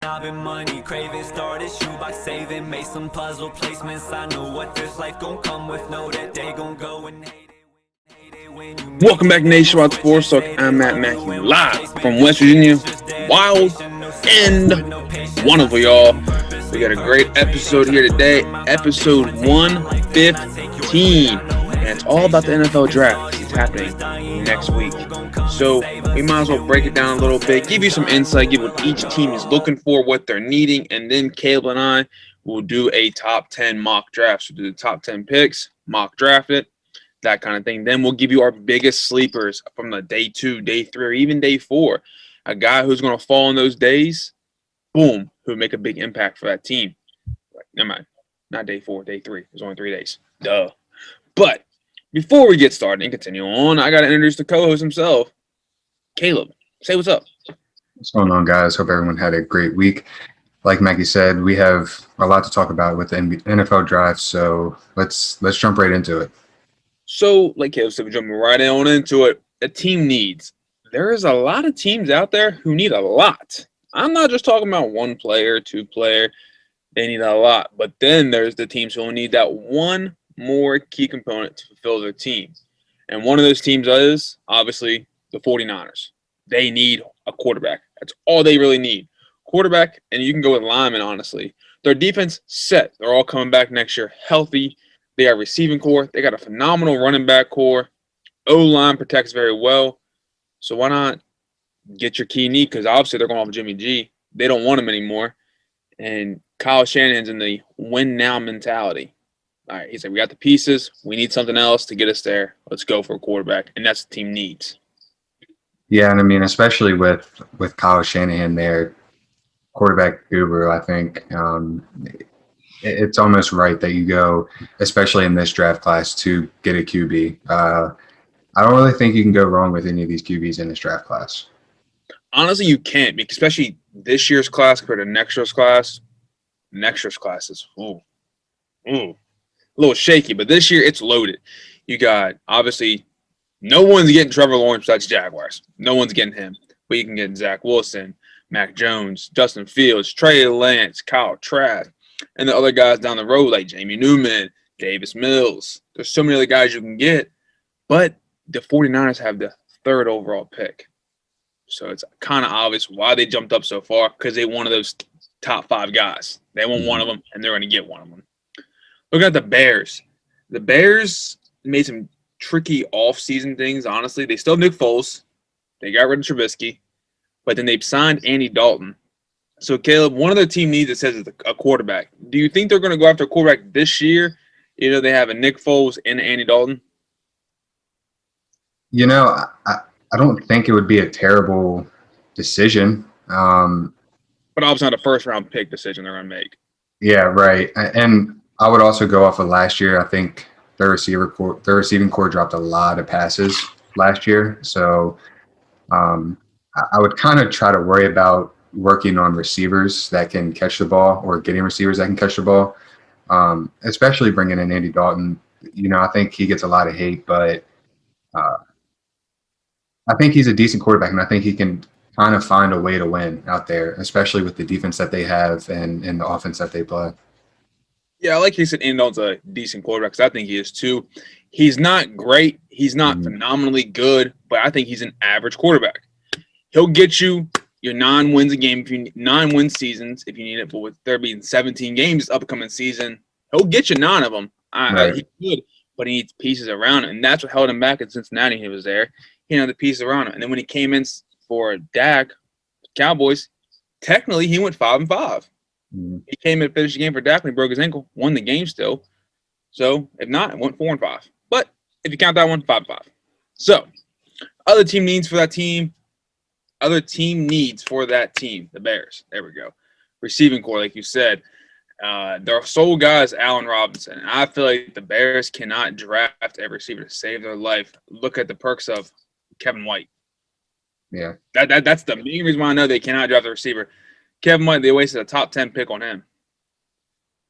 Having money, craving, started shoebox saving, made some puzzle placements. I know what this life gon' come with, know that they gon' go and hate it when you make Welcome back, it. They gon' Nationwide switch and Sports Talk. say they I'm Matt love Mackey, you and watch live placement. from This West shit Virginia. is just Wild dedication, no and success with no patience. wonderful, y'all. We got a great episode here today, episode 115, and it's all about the NFL draft. It's happening next week, so we might as well break it down a little bit, give you some insight, give what each team is looking for, what they're needing, and then Caleb and I will do a top 10 mock draft. So do the top 10 picks, mock draft it, that kind of thing. Then we'll give you our biggest sleepers from the day 2, day 3, or even day 4. A guy who's going to fall in those days, boom, who would make a big impact for that team. Never mind, not day 4, day 3. There's only 3 days. Duh. But before we get started and continue on, I got to introduce the co-host himself, Caleb. Say what's up. What's going on, guys? Hope everyone had a great week. Like Maggie said, we have a lot to talk about with the NFL draft, so let's jump right into it. So, like Caleb said, we're jumping right on into it. A team needs. There is a lot of teams out there who need a lot. I'm not just talking about one player, 2 player. They need a lot. But then there's the teams who need that one more key component to fulfill their team. And one of those teams is, obviously, the 49ers. They need a quarterback. That's all they really need. Quarterback, and you can go with linemen, honestly. Their defense, set. They're all coming back next year healthy. They got a receiving core. They got a phenomenal running back core. O-line protects very well. So why not get your key need? Because obviously they're going off Jimmy G. They don't want him anymore. And Kyle Shanahan's in the win now mentality. All right, he said, we got the pieces. We need something else to get us there. Let's go for a quarterback. And that's what the team needs. Yeah, and I mean, especially with Kyle Shanahan there, quarterback guru, I think it's almost right that you go, especially in this draft class, to get a QB. I don't really think you can go wrong with any of these QBs in this draft class. Honestly, you can't, because especially this year's class compared to next year's class. Next year's class is a little shaky, but this year it's loaded. You got, obviously, no one's getting Trevor Lawrence besides Jaguars. No one's getting him. But you can get Zach Wilson, Mac Jones, Justin Fields, Trey Lance, Kyle Trask, and the other guys down the road like Jamie Newman, Davis Mills. There's so many other guys you can get, but the 49ers have the 3rd overall pick. So it's kind of obvious why they jumped up so far, because they one of those top 5 guys. They want one of them, and they're going to get one of them. Look at the Bears. The Bears made some tricky off-season things, honestly. They still have Nick Foles. They got rid of Trubisky. But then they've signed Andy Dalton. So, Caleb, one of their team needs, it says, is a quarterback. Do you think they're going to go after a quarterback this year? Either they have a Nick Foles and Andy Dalton? You know, I don't think it would be a terrible decision. But obviously not a first-round pick decision they're going to make. Yeah, right. And I would also go off of last year. I think their receiving core dropped a lot of passes last year. So I would kind of try to worry about working on receivers that can catch the ball, or getting receivers that can catch the ball, especially bringing in Andy Dalton. You know, I think he gets a lot of hate, but I think he's a decent quarterback, and I think he can kind of find a way to win out there, especially with the defense that they have and the offense that they play. Yeah, like you said, Andy Dalton's a decent quarterback, because I think he is too. He's not great. He's not phenomenally good, but I think he's an average quarterback. He'll get you your 9 wins a game, 9-win seasons if you need it. But with there being 17 games this upcoming season, he'll get you 9 of them. Right. He could, but he needs pieces around him, and that's what held him back in Cincinnati. He was there. He had the pieces around him, and then when he came in for Dak, Cowboys, technically he went 5-5. He came and finished the game for Dak when he broke his ankle, won the game still. So if not, it went 4-5. But if you count that one, 5-5. So other team needs for that team. The Bears. There we go. Receiving core, like you said. Their sole guy is Allen Robinson. And I feel like the Bears cannot draft a receiver to save their life. Look at the perks of Kevin White. Yeah. That's the main reason why I know they cannot draft a receiver. Kevin White, they wasted a top 10 pick on him.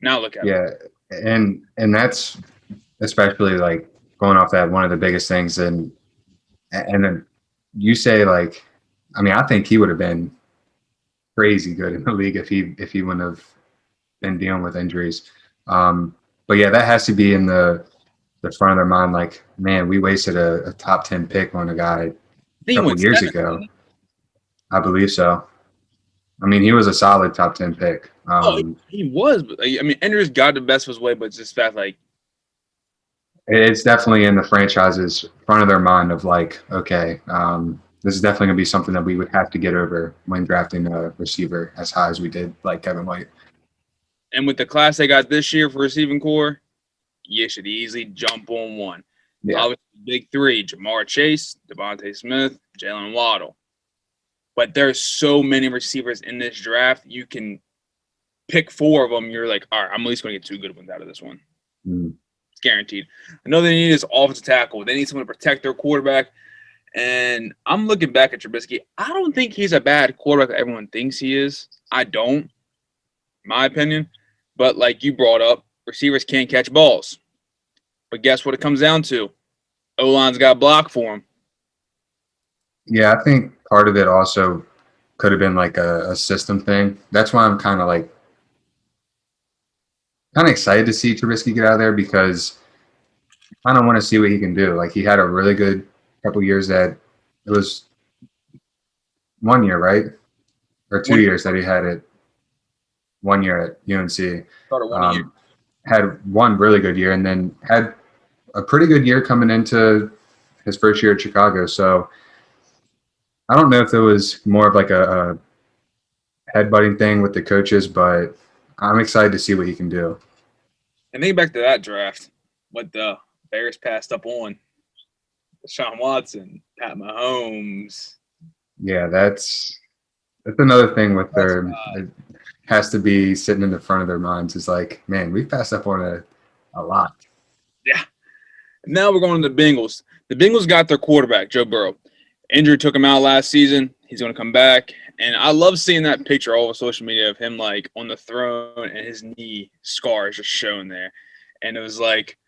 Now look at him. Yeah, and that's especially like going off that, one of the biggest things. And then you say, like, I mean, I think he would have been crazy good in the league if he wouldn't have been dealing with injuries. But yeah, that has to be in the front of their mind. Like, man, we wasted a top 10 pick on a guy I a think he couple went years seventh, ago. didn't he? I believe so. I mean, he was a solid top 10 pick. Oh, he was. But I mean, Andrews got the best of his way, but it's just fact like It's definitely in the franchise's front of their mind of like, okay, this is definitely going to be something that we would have to get over when drafting a receiver as high as we did, like Kevin White. and with the class they got this year for receiving core, you should easily jump on one. Yeah. Obviously, big three: Jamar Chase, Devontae Smith, Jalen Waddle. But there's so many receivers in this draft. You can pick 4 of them. You're like, all right, I'm at least going to get 2 good ones out of this one. Mm. It's guaranteed. Another they need is offensive tackle. They need someone to protect their quarterback. And I'm looking back at Trubisky. I don't think he's a bad quarterback that everyone thinks he is. I don't, in my opinion. But like you brought up, receivers can't catch balls. But guess what it comes down to? O-line's got a block for him. Yeah, I think part of it also could have been like a system thing. That's why I'm kind of excited to see Trubisky get out of there because I don't want to see what he can do. Like he had a really good couple years that it was 1 year, right? Or 2 years that he had it. 1 year at UNC. Started 1 year. Had one really good year and then had a pretty good year coming into his first year at Chicago. So I don't know if it was more of like a headbutting thing with the coaches, but I'm excited to see what he can do. And think back to that draft, what the Bears passed up on. Deshaun Watson, Pat Mahomes. Yeah, that's another thing with their it has to be sitting in the front of their minds is like, man, we passed up on a lot. Yeah. Now we're going to the Bengals. The Bengals got their quarterback, Joe Burrow. Injury took him out last season. He's going to come back. And I love seeing that picture all over social media of him like on the throne and his knee scars just showing there. And it was like,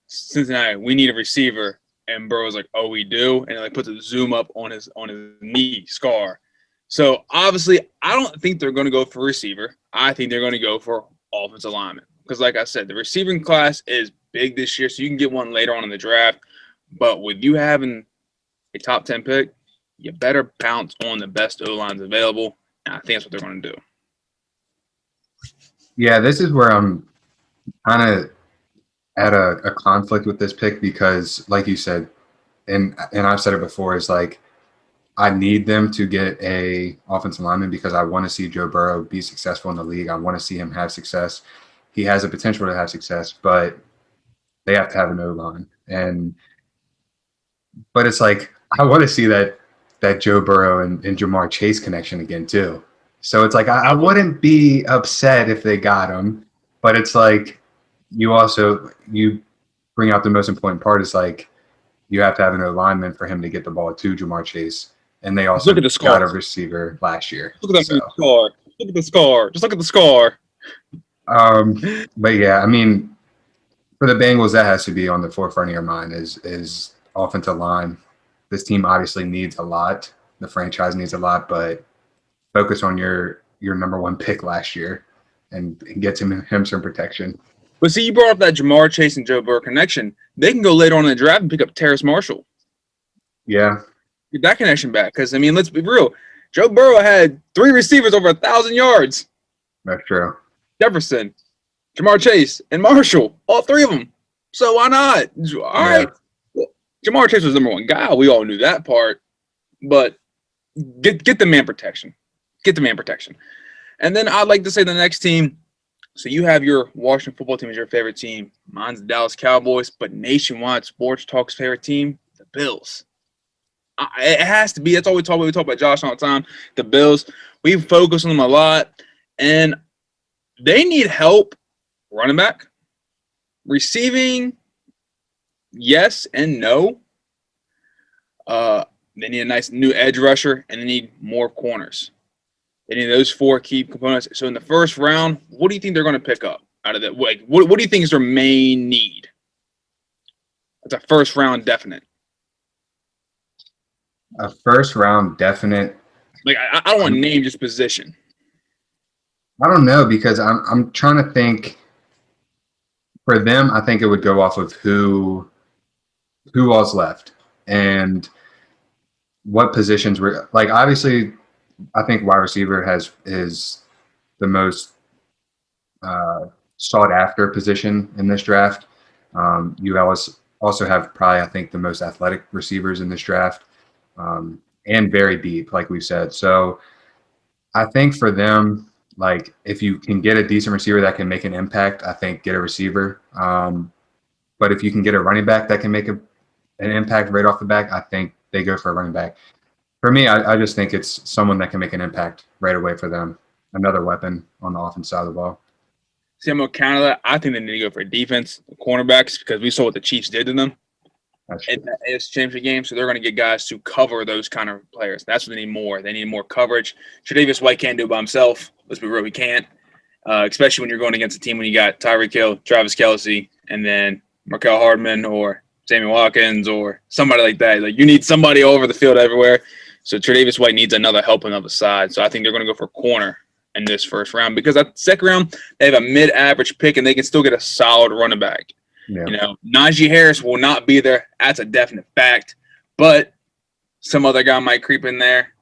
Cincinnati, we need a receiver. And Burrow was like, oh, we do. And like puts a zoom up on his knee scar. So obviously, I don't think they're going to go for receiver. I think they're going to go for offensive lineman. Because like I said, the receiving class is big this year, so you can get one later on in the draft. But with you having a top 10 pick, you better pounce on the best O-lines available. And I think that's what they're going to do. Yeah, this is where I'm kind of at a conflict with this pick because, like you said, and I've said it before, is like I need them to get a offensive lineman because I want to see Joe Burrow be successful in the league. I want to see him have success. He has the potential to have success, but they have to have an O-line. But it's like I want to see that Joe Burrow and Jamar Chase connection again too. So it's like I wouldn't be upset if they got him, but it's like you bring out the most important part is like you have to have an O-lineman for him to get the ball to Jamar Chase, and they also got a receiver last year. Look at that scar. Look at the scar. Just look at the scar. But yeah, I mean, for the Bengals, that has to be on the forefront of your mind is offensive line. This team obviously needs a lot. The franchise needs a lot, but focus on your number 1 pick last year and get him some protection. But see, you brought up that Jamar Chase and Joe Burrow connection. They can go later on in the draft and pick up Terrace Marshall. Yeah. Get that connection back. Because, I mean, let's be real. Joe Burrow had 3 receivers over 1,000 yards. That's true. Jefferson, Jamar Chase, and Marshall. All 3 of them. So why not? All right. Well, Jamar Chase was number 1 guy. We all knew that part. But get the man protection. Get the man protection. And then I'd like to say the next team. So you have your Washington football team as your favorite team. Mine's the Dallas Cowboys. But Nationwide Sports Talk's favorite team, the Bills. It has to be. That's all we talk about. We talk about Josh all the time. The Bills. We focus on them a lot. And they need help running back. Receiving, yes and no. They need a nice new edge rusher, and they need more corners. They need those 4 key components. So in the first round, what do you think they're going to pick up out of that? Like, what do you think is their main need? That's a first round definite. A first round definite. Like I don't want to name just position. I don't know because I'm trying to think. For them, I think it would go off of who all's left and what positions were like. Obviously, I think wide receiver is the most sought after position in this draft. You also have probably, I think, the most athletic receivers in this draft, and very deep, like we said. So I think for them, like if you can get a decent receiver that can make an impact, I think get a receiver. But if you can get a running back that can make an impact right off the bat, I think they go for a running back. For me, I just think it's someone that can make an impact right away for them. Another weapon on the offense side of the ball. See, I'm going to counter that. I think they need to go for defense, cornerbacks, because we saw what the Chiefs did to them in the AFC Championship game. So they're going to get guys to cover those kind of players. That's what they need more. They need more coverage. Tre'Davious White can't do it by himself. Let's be real, he can't. Especially when you're going against a team when you got Tyreek Hill, Travis Kelce, and then Markel Hardman or Sammy Watkins or somebody like that. Like you need somebody over the field everywhere. So Tre'Davious White needs another help on the other side. So I think they're going to go for corner in this first round because at the second round they have a mid-average pick and they can still get a solid running back. Yeah. You know, Najee Harris will not be there. That's a definite fact. But some other guy might creep in there,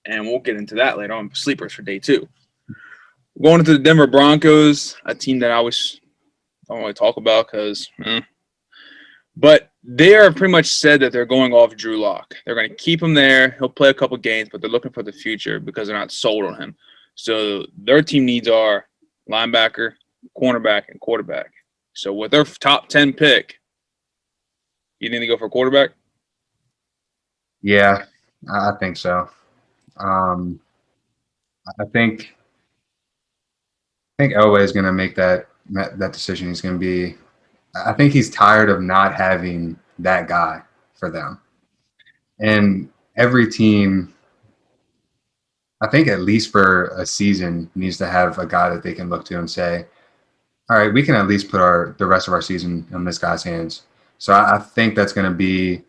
and we'll get into that later on. Sleepers for day 2. Going into the Denver Broncos, a team that I always don't really talk about because, but they are pretty much said that they're going off Drew Lock. They're going to keep him there. He'll play a couple games, but they're looking for the future because they're not sold on him. So their team needs are linebacker, cornerback, and quarterback. So with their top 10 pick, you think they go for a quarterback? Yeah, I think so. I think Elway is going to make that decision. He's going to be. I think he's tired of not having that guy for them, and every team. I think at least for a season needs to have a guy that they can look to and say, all right, we can at least put the rest of our season in this guy's hands. So I think that's going to be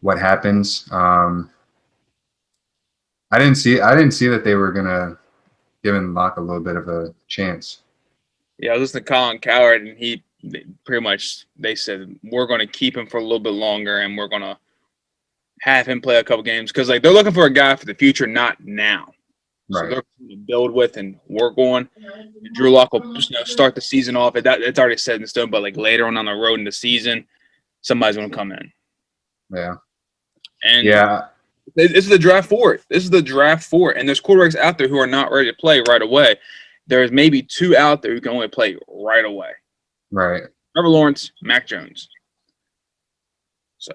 what happens. I didn't see that they were going to give Locke a little bit of a chance. Yeah, I was listening to Colin Cowherd, and they said we're going to keep him for a little bit longer, and we're going to have him play a couple games because like they're looking for a guy for the future, not now. Right. So they're going to build with and work on. Drew Lock will start the season off. It's already set in stone, but like later on the road in the season, somebody's going to come in. Yeah. And yeah, this is the draft for it. And there's quarterbacks out there who are not ready to play right away. There's maybe 2 out there who can only play right away. Right. Trevor Lawrence, Mac Jones. So.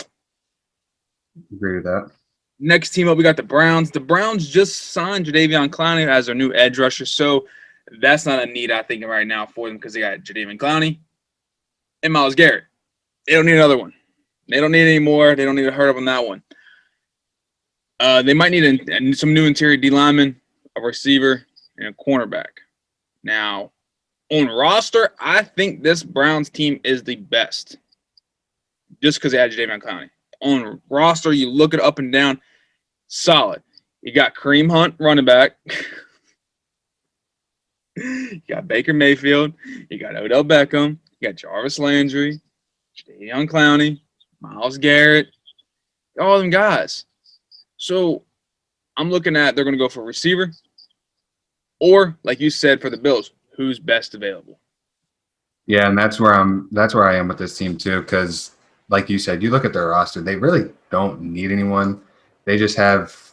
Agree with that. Next team up, we got the Browns. The Browns just signed Jadeveon Clowney as their new edge rusher, so that's not a need, I think, right now for them because they got Jadeveon Clowney and Myles Garrett. They don't need another one. They don't need any more. They don't need to hurt up on that one. They might need some new interior D linemen, a receiver, and a cornerback. Now, on roster, I think this Browns team is the best just because they had Jadeveon Clowney. On roster, you look it up and down, solid. You got Kareem Hunt, running back. You got Baker Mayfield. You got Odell Beckham. You got Jarvis Landry, Jadeveon Clowney, Myles Garrett, all them guys. So I'm looking at they're going to go for a receiver or, like you said, for the Bills, who's best available. Yeah, and that's where I am with this team too because – like you said, you look at their roster, they really don't need anyone. They just kind of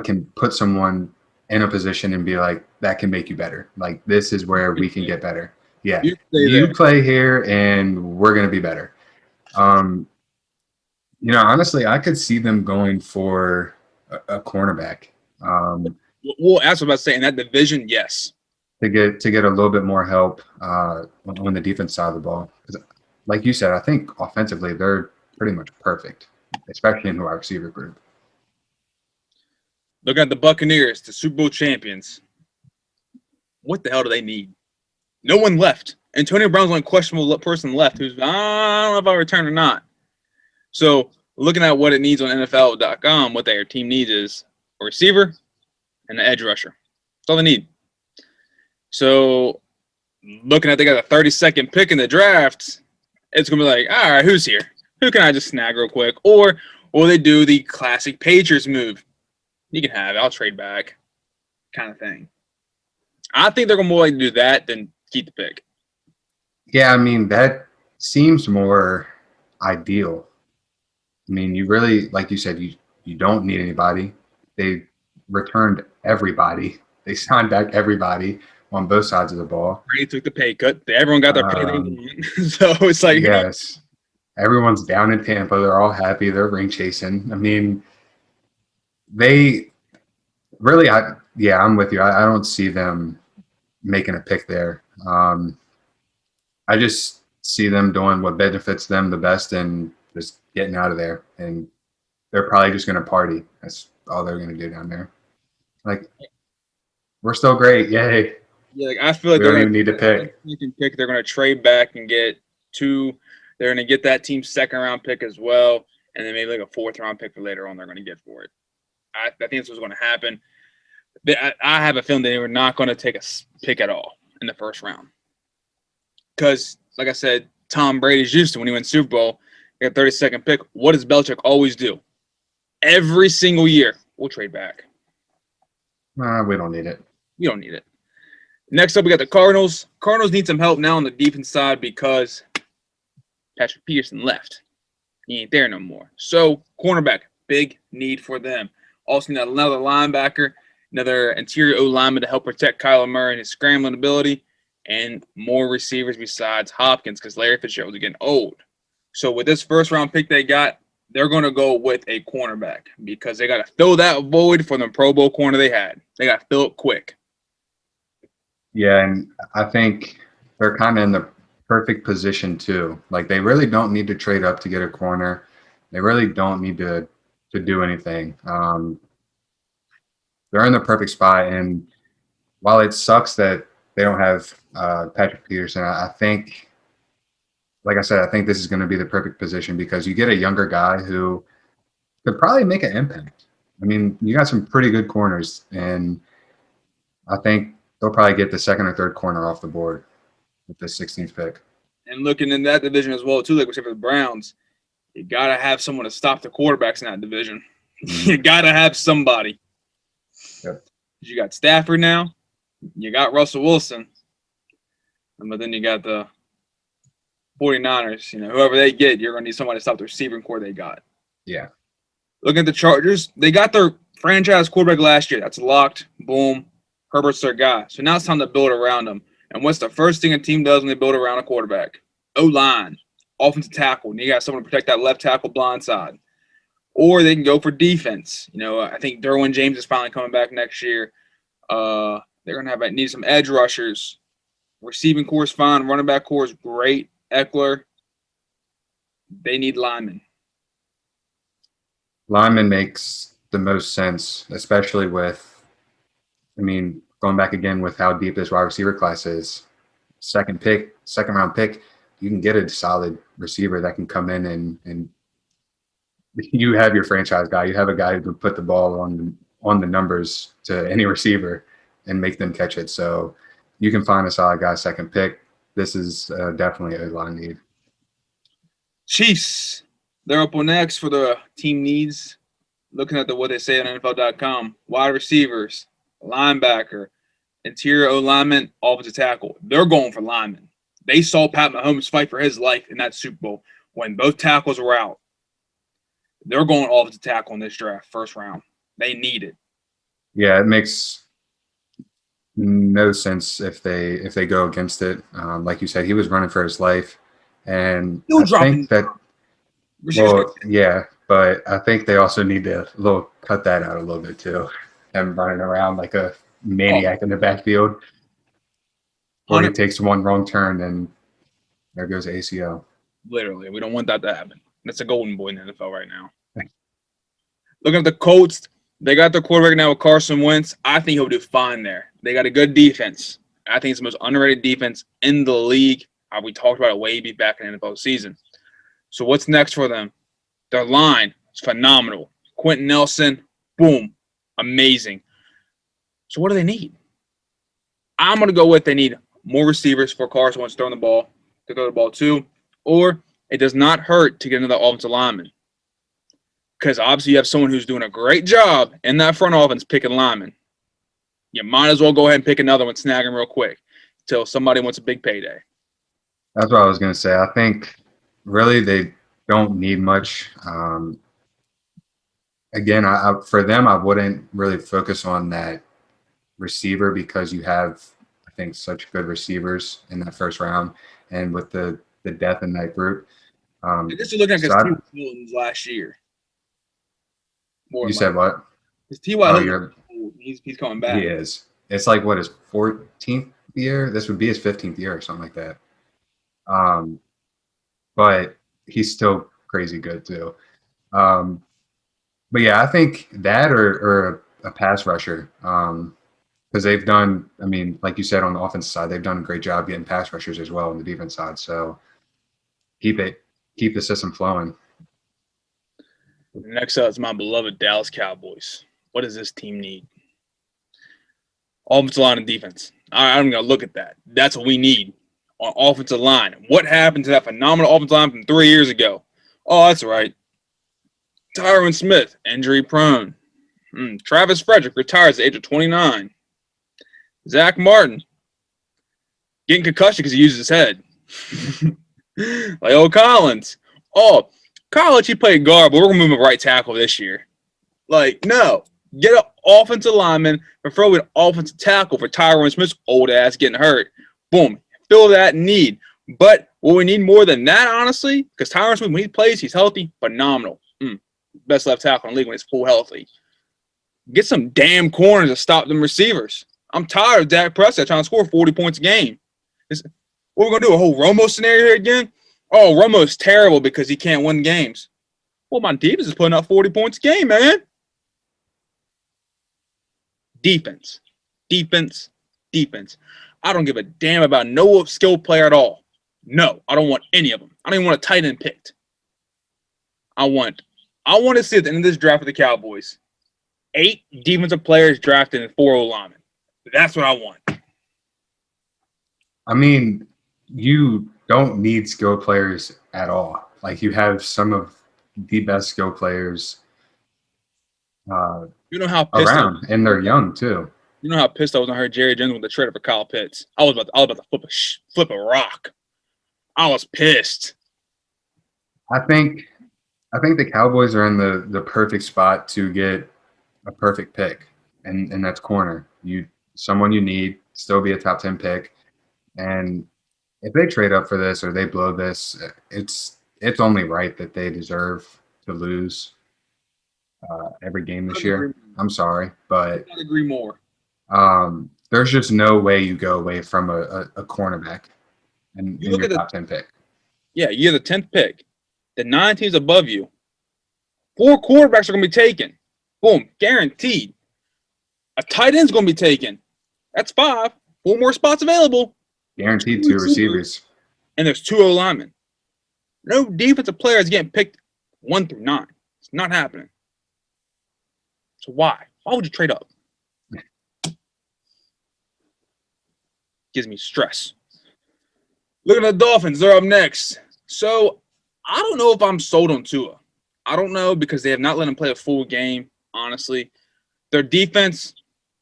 can put someone in a position and be like, that can make you better. Like, this is where we can get better. Yeah. You play here and we're going to be better. Honestly, I could see them going for a cornerback. Well, that's what I was saying. That division, yes. To get a little bit more help on the defense side of the ball. Like you said, I think offensively they're pretty much perfect, especially in the wide receiver group. Look at the Buccaneers, the Super Bowl champions. What the hell do they need? No one left. Antonio Brown's the only questionable person left who's, I don't know if I'll return or not. So looking at what it needs on NFL.com, what their team needs is a receiver, and an edge rusher. That's all they need. So, looking at they got a 32nd pick in the draft, it's going to be like, all right, who's here? Who can I just snag real quick? Or will they do the classic Patriots move? You can have it. I'll trade back kind of thing. I think they're going to more likely do that than keep the pick. Yeah, I mean, that seems more ideal. I mean, you really, like you said, you don't need anybody. They returned everybody. They signed back everybody on both sides of the ball. Brady took the pay cut. Everyone got their pay they want. So it's like, yes, everyone's down in Tampa. They're all happy. They're ring chasing. I mean, they really, I'm with you. I don't see them making a pick there. I just see them doing what benefits them the best and just getting out of there. And they're probably just going to party. That's all they're going to do down there. Like, we're still great. Yay. Yeah, like I feel like we don't even need to pick. They're going to trade back and get two. They're going to get that team's second-round pick as well, and then maybe like a fourth-round pick for later on they're going to get for it. I think this was going to happen. I have a feeling they were not going to take a pick at all in the first round. Because, like I said, Tom Brady's used to when he wins Super Bowl, he got 32nd pick. What does Belichick always do? Every single year, we'll trade back. We don't need it. You don't need it. Next up, we got the Cardinals. Cardinals need some help now on the defense side because Patrick Peterson left. He ain't there no more. So, cornerback, big need for them. Also need another linebacker, another interior O-lineman to help protect Kyler Murray and his scrambling ability, and more receivers besides Hopkins because Larry Fitzgerald is getting old. So, with this first-round pick they got, they're going to go with a cornerback because they got to fill that void for the Pro Bowl corner they had. They got to fill it quick. Yeah, and I think they're kind of in the perfect position too. Like they really don't need to trade up to get a corner. They really don't need to do anything. They're in the perfect spot, and while it sucks that they don't have Patrick Peterson, I think, like I said, I think this is going to be the perfect position because you get a younger guy who could probably make an impact. I mean, you got some pretty good corners, and I think they'll probably get the second or third corner off the board with the 16th pick. And looking in that division as well, too, like we said for the Browns, you got to have someone to stop the quarterbacks in that division. You got to have somebody. Yep. You got Stafford now. You got Russell Wilson. But then you got the 49ers. You know, whoever they get, you're going to need somebody to stop the receiving core they got. Yeah. Looking at the Chargers, they got their franchise quarterback last year. That's locked. Boom. Herbert's their guy. So now it's time to build around them. And what's the first thing a team does when they build around a quarterback? O-line, offensive tackle. And you got someone to protect that left tackle blind side. Or they can go for defense. You know, I think Derwin James is finally coming back next year. They're going to need some edge rushers. Receiving core is fine. Running back core is great. Eckler. They need linemen. Lineman makes the most sense, especially with, I mean, going back again with how deep this wide receiver class is. Second round pick, you can get a solid receiver that can come in and you have your franchise guy. You have a guy who can put the ball on the numbers to any receiver and make them catch it. So you can find a solid guy second pick. This is definitely a line need. Chiefs, they're up on next for the team needs. Looking at what they say on NFL.com, wide receivers, linebacker, interior O-lineman, offensive tackle. They're going for linemen. They saw Pat Mahomes fight for his life in that Super Bowl when both tackles were out. They're going offensive tackle in this draft, first round. They need it. Yeah, it makes no sense if they go against it. Like you said, he was running for his life, and I think that. Well, yeah, but I think they also need to cut that out a little bit too. Him running around like a maniac in the backfield. Or he takes one wrong turn and there goes ACL. Literally, we don't want that to happen. That's a golden boy in the NFL right now. Looking at the Colts, they got their quarterback now with Carson Wentz. I think he'll do fine there. They got a good defense. I think it's the most underrated defense in the league. We talked about it way back in the NFL season. So what's next for them? Their line is phenomenal. Quentin Nelson, boom. Amazing. So what do they need? I'm going to go with they need more receivers for Carson Wentz throwing the ball, to throw the ball too, or it does not hurt to get another offensive lineman. Because obviously you have someone who's doing a great job in that front offense picking linemen. You might as well go ahead and pick another one, snag him real quick until somebody wants a big payday. That's what I was going to say. I think really they don't need much. Again, for them, I wouldn't really focus on that receiver because you have, I think, such good receivers in that first round, and with the depth in that group. This is looking at so T.Y. Hilton's last year. You said what? It's T.Y. Hilton. He's coming back. He is. It's like what, his 14th year? This would be his 15th year or something like that. But he's still crazy good too. But yeah, I think that or a pass rusher. Because they've done, I mean, like you said, on the offensive side, they've done a great job getting pass rushers as well on the defense side. So keep the system flowing. Next up is my beloved Dallas Cowboys. What does this team need? Offensive line and defense. I'm going to look at that. That's what we need on offensive line. What happened to that phenomenal offensive line from 3 years ago? Oh, that's right. Tyron Smith, injury prone. Travis Frederick retires at the age of 29. Zach Martin, getting concussion because he uses his head. La'el Collins. Oh, college he played guard, but we're going to move him right tackle this year. Like, no. Get an offensive lineman, preferably an offensive tackle for Tyron Smith's old ass getting hurt. Boom. Fill that need. But what we need more than that, honestly, because Tyron Smith, when he plays, he's healthy, phenomenal. Best left tackle in the league when he's full healthy. Get some damn corners to stop them receivers. I'm tired of Dak Prescott trying to score 40 points a game. What are we going to do, a whole Romo scenario here again? Oh, Romo's terrible because he can't win games. Well, my defense is putting up 40 points a game, man. Defense. I don't give a damn about no skilled player at all. No, I don't want any of them. I don't even want a tight end picked. I want to see at the end of this draft for the Cowboys 8 defensive players drafted and 4 O-linemen. That's what I want. I mean, you don't need skill players at all. Like, you have some of the best skill players you know how pissed around, and they're young too. You know how pissed I was when I heard Jerry Jones with the trade for Kyle Pitts. I was about to flip a rock. I was pissed. I think the Cowboys are in the perfect spot to get a perfect pick, and that's corner. Someone you need, still be a top 10 pick, and if they trade up for this or they blow this, it's only right that they deserve to lose every game this year. I'm sorry, but I agree more. There's just no way you go away from a cornerback and in your top 10 pick. Yeah, you're the 10th pick. The 9 teams above you, 4 quarterbacks are going to be taken. Boom, guaranteed. A tight end's going to be taken. That's 5. 4 more spots available. Guaranteed 2 receivers. And there's 2 O-linemen. No defensive player is getting picked 1 through 9. It's not happening. So why? Why would you trade up? Gives me stress. Look at the Dolphins. They're up next. So I don't know if I'm sold on Tua. I don't know because they have not let him play a full game, honestly. Their defense,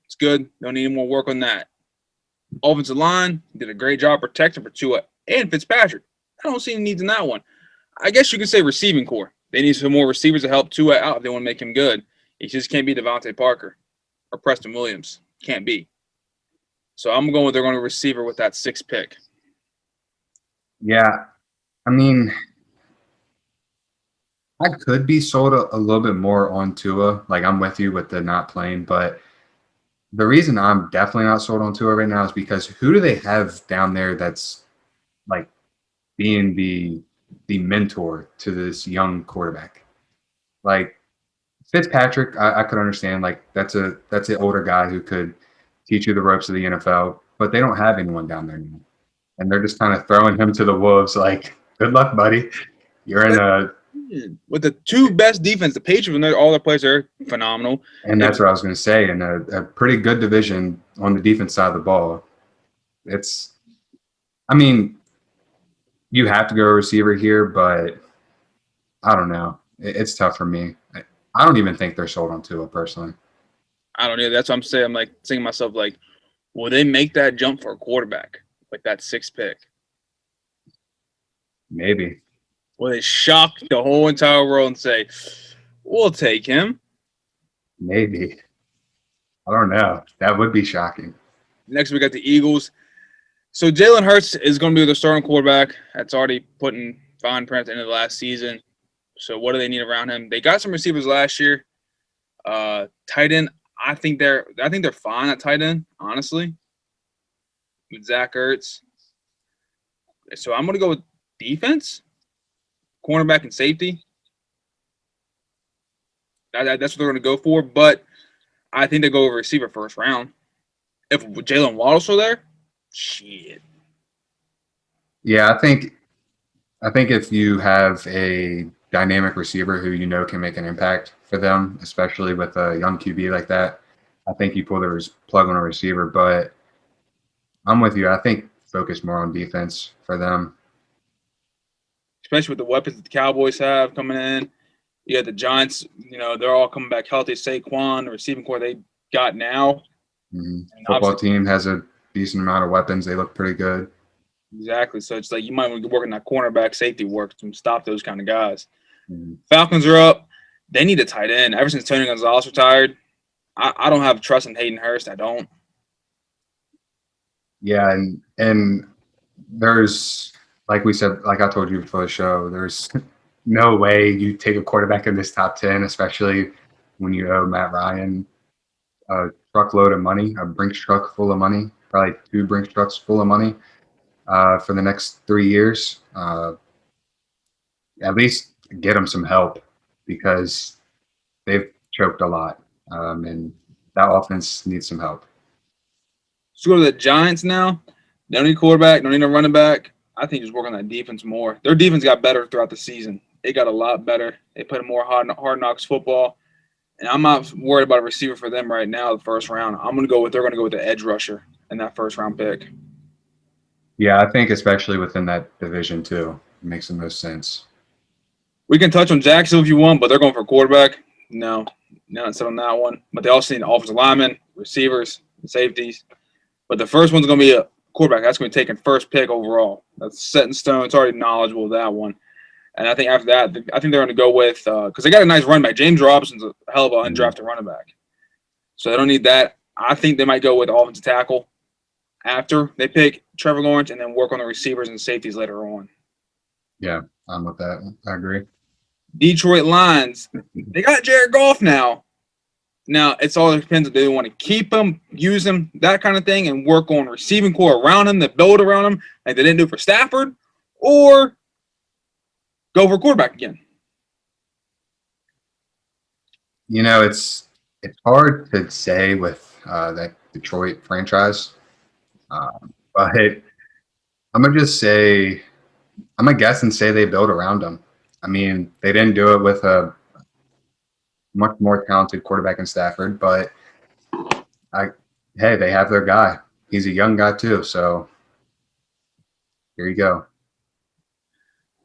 it's good. Don't need any more work on that. Offensive line did a great job protecting for Tua and Fitzpatrick. I don't see any needs in that one. I guess you could say receiving core. They need some more receivers to help Tua out if they want to make him good. He just can't be Devontae Parker or Preston Williams. Can't be. So I'm going with they're going to receiver with that 6th pick. Yeah. I mean, I could be sold a little bit more on Tua. Like, I'm with you with the not playing, but the reason I'm definitely not sold on Tua right now is because who do they have down there that's like being the mentor to this young quarterback? Like Fitzpatrick, I could understand. Like that's an older guy who could teach you the ropes of the NFL, but they don't have anyone down there now, and they're just kind of throwing him to the wolves. Like, good luck, buddy. You're in With the two best defense, the Patriots, and all their players are phenomenal. And that's what I was going to say. In a pretty good division on the defense side of the ball, I mean, you have to go receiver here, but I don't know. It's tough for me. I don't even think they're sold on Tua personally. I don't know. That's what I'm saying. I'm like thinking to myself, like, will they make that jump for a quarterback, like that 6th pick? Maybe. Will they shock the whole entire world and say, we'll take him? Maybe. I don't know. That would be shocking. Next, we got the Eagles. So Jalen Hurts is going to be the starting quarterback. That's already put in fine print at the end of the last season. So what do they need around him? They got some receivers last year. Tight end, I think they're fine at tight end, honestly, with Zach Ertz. So I'm going to go with defense, cornerback, and safety. That's what they're going to go for. But I think they go over receiver first round. If Jalen Waddle's still there, shit. Yeah, I think if you have a dynamic receiver who you know can make an impact for them, especially with a young QB like that, I think you pull the plug on a receiver. But I'm with you. I think focus more on defense for them. Especially with the weapons that the Cowboys have coming in. You got the Giants, they're all coming back healthy. Saquon, the receiving core they got now. Mm-hmm. Football team has a decent amount of weapons. They look pretty good. Exactly. So it's like you might want to work in that cornerback safety work to stop those kind of guys. Mm-hmm. Falcons are up. They need a tight end. Ever since Tony Gonzalez retired, I don't have trust in Hayden Hurst. I don't. Yeah, and there's, like we said, like I told you before the show, there's no way you take a quarterback in this top 10, especially when you owe Matt Ryan a truckload of money, a Brinks truck full of money, probably 2 Brinks trucks full of money for the next 3 years. At least get them some help because they've choked a lot, and that offense needs some help. Let's go to the Giants now. They don't need a quarterback, don't need a running back. I think just work on that defense more. Their defense got better throughout the season. It got a lot better. They played more hard knocks football. And I'm not worried about a receiver for them right now, the first round. They're going to go with the edge rusher in that first round pick. Yeah, I think especially within that division too, it makes the most sense. We can touch on Jacksonville if you want, but they're going for a quarterback. No, not set on that one. But they also need offensive linemen, receivers, and safeties. But the first one's going to be a quarterback. That's going to be taken first pick overall. That's set in stone. It's already knowledgeable of that one. And I think after that, I think they're going to go with because they got a nice running back. James Robinson's a hell of an undrafted running back. So they don't need that. I think they might go with offensive tackle after they pick Trevor Lawrence and then work on the receivers and safeties later on. Yeah, I'm with that. I agree. Detroit Lions, they got Jared Goff now. Now, it's all depends if they want to keep him, use him, that kind of thing, and work on receiving core around him, that build around him, like they didn't do for Stafford, or go for quarterback again. It's hard to say with that Detroit franchise, but I'm gonna guess and say they build around him. I mean, they didn't do it with a much more talented quarterback in Stafford, but they have their guy. He's a young guy too, so here you go.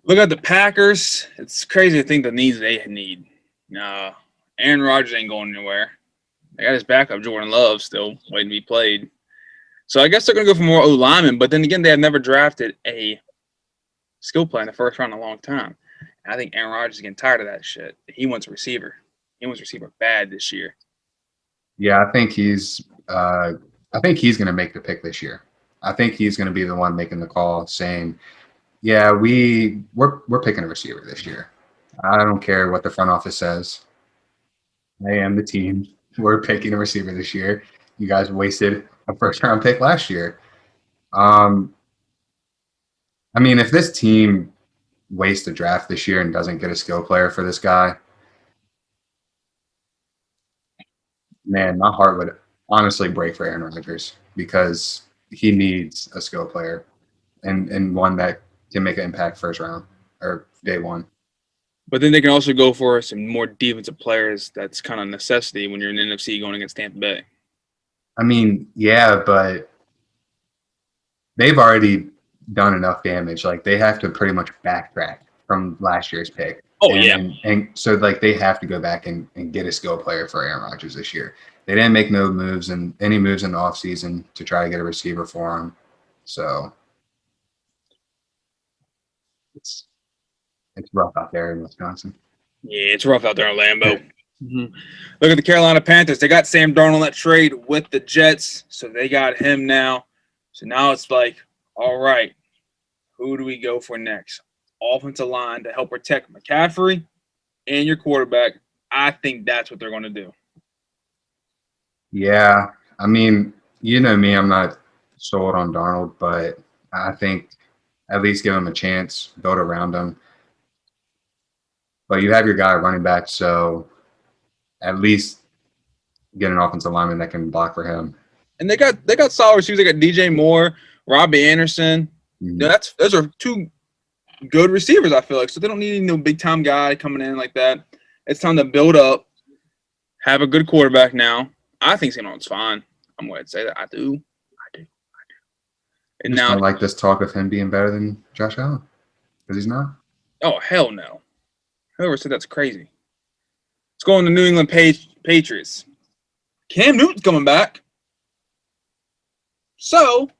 Look at the Packers. It's crazy to think the needs they need. No, Aaron Rodgers ain't going anywhere. They got his backup, Jordan Love, still waiting to be played. So I guess they're going to go for more O-linemen, but then again, they have never drafted a skill player in the first round in a long time. And I think Aaron Rodgers is getting tired of that shit. He wants a receiver. He wants a receiver bad this year. Yeah, I think he's going to make the pick this year. I think he's going to be the one making the call, saying, "Yeah, we're picking a receiver this year. I don't care what the front office says. I am the team. We're picking a receiver this year. You guys wasted a first-round pick last year." I mean, if this team wastes a draft this year and doesn't get a skill player for this guy, man, my heart would honestly break for Aaron Rodgers because he needs a skill player and one that can make an impact first round or day one. But then they can also go for some more defensive players. That's kind of necessity when you're in the NFC going against Tampa Bay. I mean, yeah, but they've already done enough damage. Like they have to pretty much backtrack from last year's pick. Oh, and, yeah. and so like they have to go back and get a skill player for Aaron Rodgers this year. They didn't make no moves and any moves in the offseason to try to get a receiver for him. So it's rough out there in Wisconsin. Yeah, it's rough out there in Lambeau. Mm-hmm. Look at the Carolina Panthers. They got Sam Darnold on that trade with the Jets, so they got him now. So now it's like, all right, who do we go for next? Offensive line to help protect McCaffrey and your quarterback. I think that's what they're going to do. Yeah, I mean, you know me, I'm not sold on Darnold, but I think at least give him a chance, build around him. But you have your guy running back, so at least get an offensive lineman that can block for him. And they got solid receivers. They got DJ Moore, Robbie Anderson. Mm-hmm. Those are two good receivers, I feel like. So they don't need no big time guy coming in like that. It's time to build up, have a good quarterback now. I think Sam Darnold's fine. I'm going to say that. I do. And now, now, don't like this talk of him being better than Josh Allen because he's not. Oh, hell no. Whoever said that's crazy. Let's go on the New England Patriots. Cam Newton's coming back. So,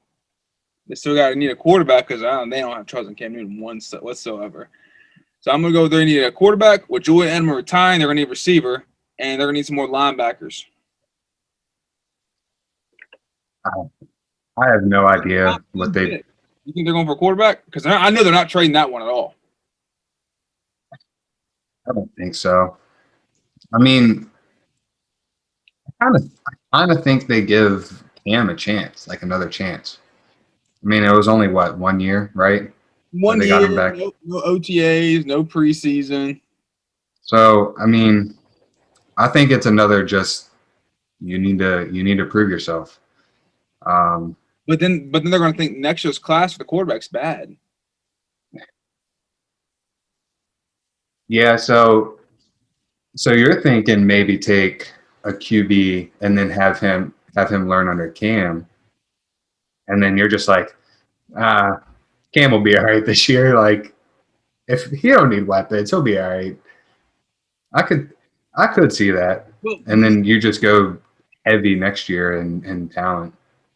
they still got to need a quarterback because they don't have trust in Cam Newton whatsoever. So, I'm going to go there and need a quarterback. With Julian Edelman retiring, they're going to need a receiver, and they're going to need some more linebackers. I have no idea what they. You think they're going for a quarterback? Because I know they're not trading that one at all. I don't think so. I mean, I kind of think they give Cam a chance, like another chance. I mean, it was only 1 year, right? 1 year, got him back. No OTAs, no preseason. So, I mean, I think it's another just you need to prove yourself. But then they're going to think next year's class for the quarterback's bad. Yeah, so you're thinking maybe take a QB and then have him learn under Cam, and then you're just like, Cam will be all right this year. Like, if he don't need weapons, he'll be all right. I could see that, and then you just go heavy next year in talent.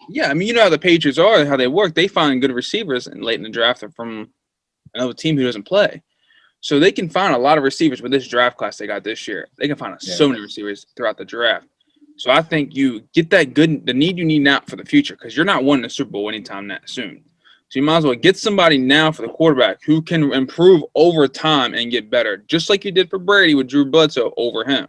Yeah, I mean, you know how the Patriots are, how they work. They find good receivers and late in the draft from another team who doesn't play. So they can find a lot of receivers with this draft class they got this year. They can find so many receivers throughout the draft. So I think you get the need you need now for the future because you're not winning the Super Bowl anytime that soon. So you might as well get somebody now for the quarterback who can improve over time and get better, just like you did for Brady with Drew Bledsoe over him.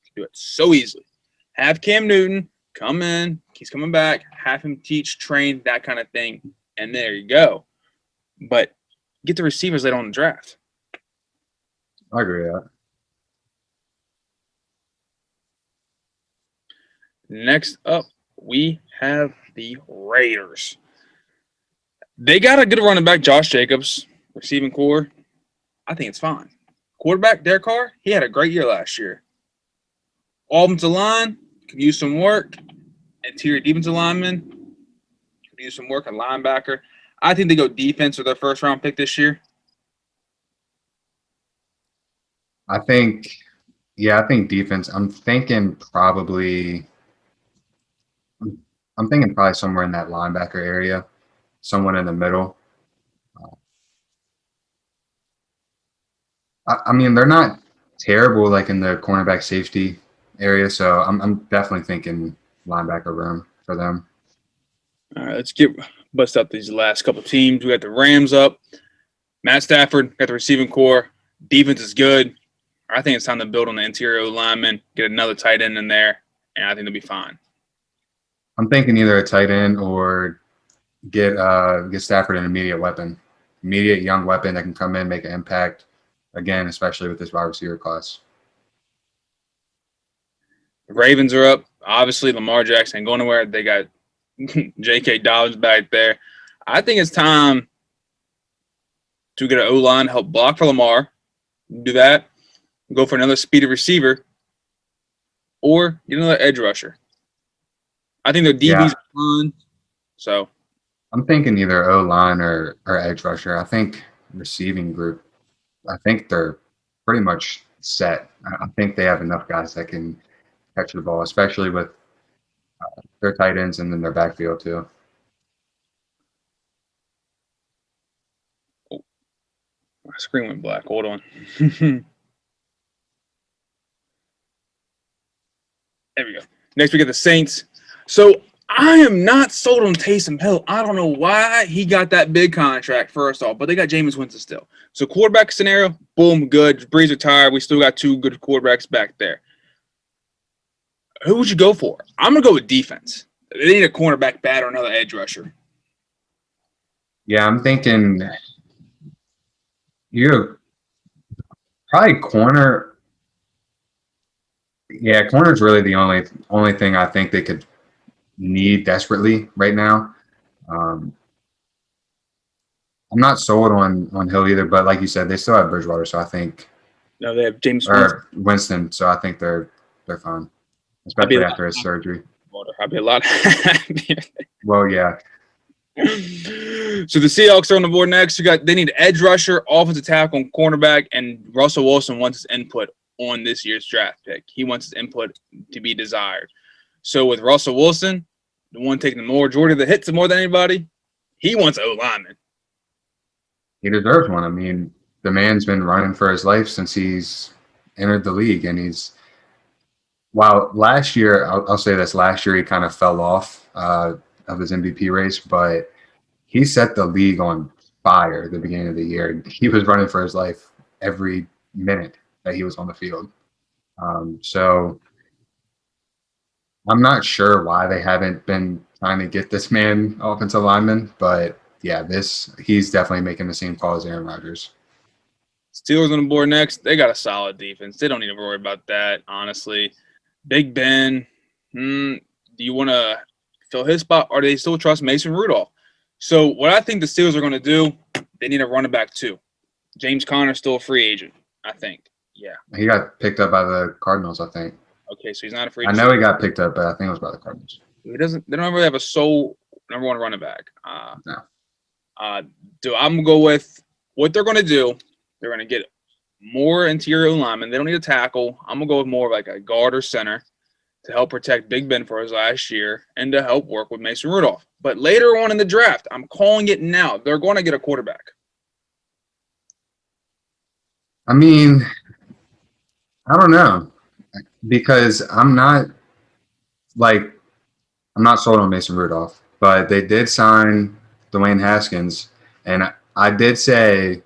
You do it so easily. Have Cam Newton come in. He's coming back. Have him teach, train, that kind of thing. And there you go. But get the receivers later on in the draft. I agree with that. Next up, we have the Raiders. They got a good running back, Josh Jacobs, receiving core. I think it's fine. Quarterback, Derek Carr, he had a great year last year. Offensive line could use some work. Interior defensive lineman could use some work. A linebacker. I think they go defense with their first-round pick this year. I think defense. I'm thinking probably somewhere in that linebacker area, someone in the middle. I mean, they're not terrible like in the cornerback safety area, so I'm definitely thinking linebacker room for them. All right, let's bust up these last couple of teams. We got the Rams up. Matt Stafford got the receiving core. Defense is good. I think it's time to build on the interior lineman, get another tight end in there, and I think they'll be fine. I'm thinking either a tight end or get Stafford an immediate young weapon that can come in, make an impact. Again, especially with this wide receiver class. The Ravens are up. Obviously, Lamar Jackson ain't going nowhere. They got J.K. Dobbins back there. I think it's time to get an O-line to help block for Lamar, Do that. Go for another speedy receiver, or get another edge rusher. I think their DBs Yeah. are fun. So I'm thinking either O line or edge rusher. I think receiving group. I think they're pretty much set. I think they have enough guys that can catch the ball, especially with their tight ends and then their backfield too. my screen went black. Hold on. There we go. Next we get the Saints. So I am not sold on Taysom Hill. I don't know why he got that big contract first off, but they got Jameis Winston still. So quarterback scenario, boom, good. Brees retired. We still got two good quarterbacks back there. Who would you go for? I'm gonna go with defense. They need a cornerback bad or another edge rusher. Yeah, I'm thinking you probably corner. Yeah, corner's really the only thing I think they could need desperately right now. I'm not sold on Hill either, but like you said, they still have Bridgewater, so I think No, they have James Winston. or Winston, so I think they're fine, especially after his surgery. I'd be a lot happier. Well, yeah, So the Seahawks are on the board next. They need edge rusher, offensive tackle, and cornerback, and Russell Wilson wants his input on this year's draft pick. He wants his input to be desired. So with Russell Wilson, the one taking the majority of the hits more than anybody, he wants O lineman. he deserves one. I mean, the man's been running for his life since he's entered the league, and while last year, I'll say this, last year he kind of fell off of his MVP race, but he set the league on fire at the beginning of the year. He was running for his life every minute that he was on the field. So I'm not sure why they haven't been trying to get this man offensive lineman, but yeah, he's definitely making the same call as Aaron Rodgers. Steelers on the board next. They got a solid defense. They don't need to worry about that, honestly. Big Ben, do you want to fill his spot, or do they still trust Mason Rudolph? So what I think the Steelers are going to do, they need a running back too. James Conner's still a free agent, I think. Yeah. He got picked up by the Cardinals, I think. Okay, so he's not a free I agent. know he got picked up, but I think it was by the Cardinals. They don't really have a sole number one running back. No. I'm going to go with what they're going to do. They're going to get more interior linemen. They don't need a tackle. I'm going to go with more of like a guard or center to help protect Big Ben for his last year and to help work with Mason Rudolph. But later on in the draft, I'm calling it now, they're going to get a quarterback. I mean, I don't know, because I'm not sold on Mason Rudolph, but they did sign Dwayne Haskins, and I did say,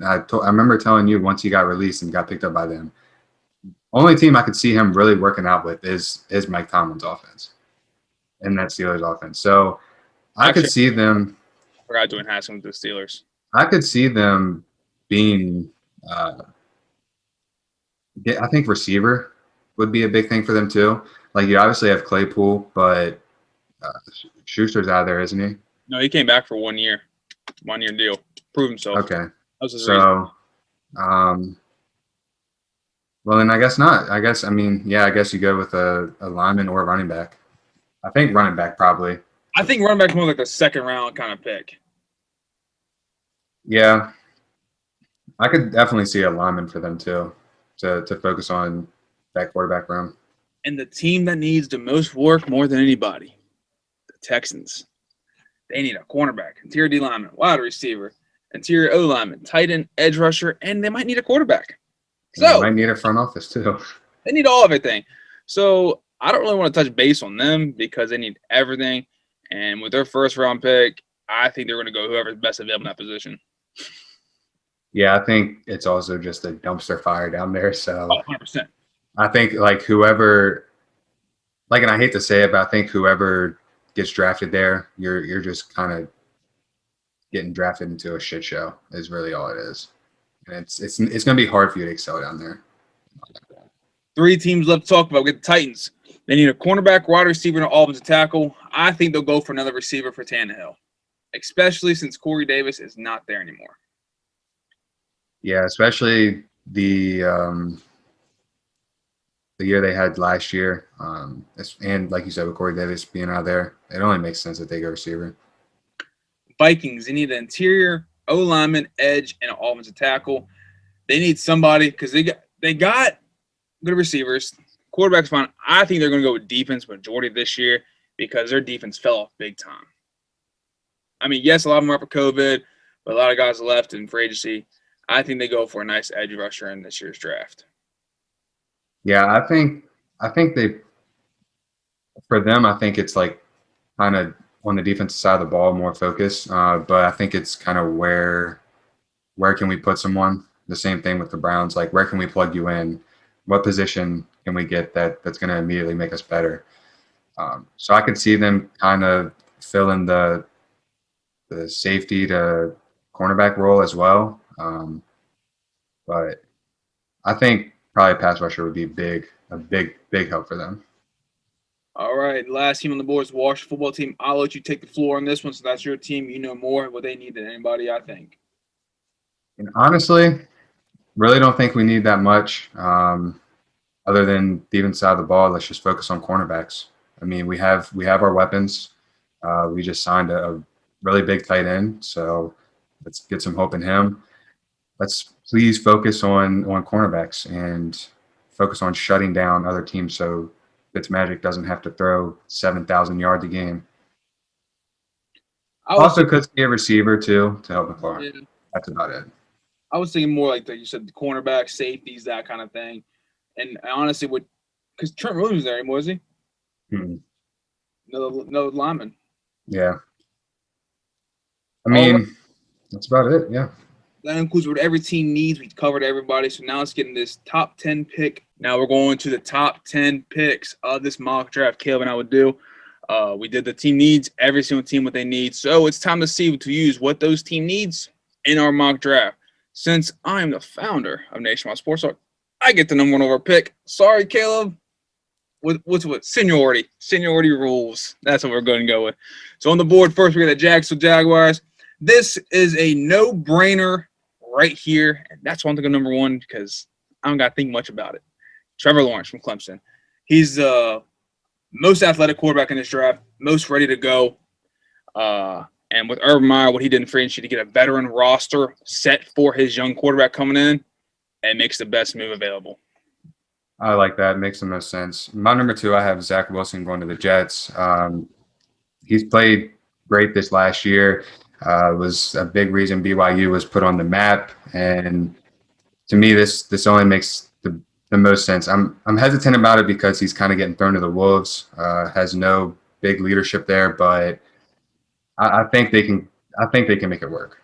I remember telling you once he got released and got picked up by them, only team I could see him really working out with is Mike Tomlin's offense, and that Steelers offense. So I could see them. I forgot Dwayne Haskins with the Steelers. I could see them being. I think receiver would be a big thing for them too. Like, you obviously have Claypool, but Schuster's out there, isn't he? No, he came back for 1 year. 1 year deal. Prove himself. Okay. That was his reason. So, well, then I guess not. I guess you go with a lineman or a running back. I think running back probably. I think running back's more like a second round kind of pick. Yeah. I could definitely see a lineman for them too, to focus on that quarterback room. And the team that needs the most work more than anybody, the Texans. They need a cornerback, interior D lineman, wide receiver, interior O lineman, tight end, edge rusher, and they might need a quarterback. So they might need a front office too. They need all of everything. So I don't really want to touch base on them because they need everything. And with their first round pick, I think they're going to go whoever's best available in that position. Yeah, I think it's also just a dumpster fire down there. So 100%. I think whoever, and I hate to say it, but I think whoever gets drafted there, you're just kind of getting drafted into a shit show is really all it is. And it's going to be hard for you to excel down there. 3 teams left to talk about. We get the Titans. They need a cornerback, wide receiver, and an offensive tackle. I think they'll go for another receiver for Tannehill, especially since Corey Davis is not there anymore. Yeah, especially the year they had last year, and like you said, with Corey Davis being out there, it only makes sense that they go receiver. Vikings, they need an interior O lineman, edge, and an offensive tackle. They need somebody because they got good receivers. Quarterback's fine. I think they're going to go with defense majority this year because their defense fell off big time. I mean, yes, a lot of them are for COVID, but a lot of guys left in free agency. I think they go for a nice edge rusher in this year's draft. Yeah, I think they, for them, I think it's like kind of on the defensive side of the ball, more focus. But I think it's kind of where can we put someone? The same thing with the Browns. Like, where can we plug you in? What position can we get that's going to immediately make us better? So I could see them kind of fill in the safety to cornerback role as well. But I think probably pass rusher would be a big help for them. All right, last team on the board is Washington football team. I'll let you take the floor on this one, so that's your team. You know more what they need than anybody, I think. And honestly, really don't think we need that much other than the even side of the ball. Let's just focus on cornerbacks. I mean, we have our weapons. We just signed a really big tight end, so let's get some hope in him. Let's please focus on cornerbacks and focus on shutting down other teams so Fitzmagic doesn't have to throw 7,000 yards a game. Also could see a receiver too to help McLaurin. Yeah. That's about it. I was thinking more like you said, the cornerback, safeties, that kind of thing. And I honestly would, because Trent Williams was there, was he? No lineman. Yeah. I mean, that's about it. Yeah. That includes what every team needs. We covered everybody. So now let's get in this top 10 pick. Now we're going to the top 10 picks of this mock draft Caleb and I would do. We did the team needs, every single team what they need. So it's time to use what those team needs in our mock draft. Since I'm the founder of Nationwide Sports Talk, I get the number one overall pick. Sorry, Caleb. What's seniority? Seniority rules. That's what we're going to go with. So on the board first, we got the Jacksonville Jaguars. This is a no-brainer right here. And that's why I'm thinking number one because I don't got to think much about it. Trevor Lawrence from Clemson. He's the most athletic quarterback in this draft, most ready to go. And with Urban Meyer, what he did in free agency to get a veteran roster set for his young quarterback coming in, and makes the best move available. I like that. It makes the most sense. My number two, I have Zach Wilson going to the Jets. He's played great this last year. Was a big reason BYU was put on the map. And to me, this only makes the most sense. I'm hesitant about it because he's kind of getting thrown to the wolves. Has no big leadership there, but I think they can make it work.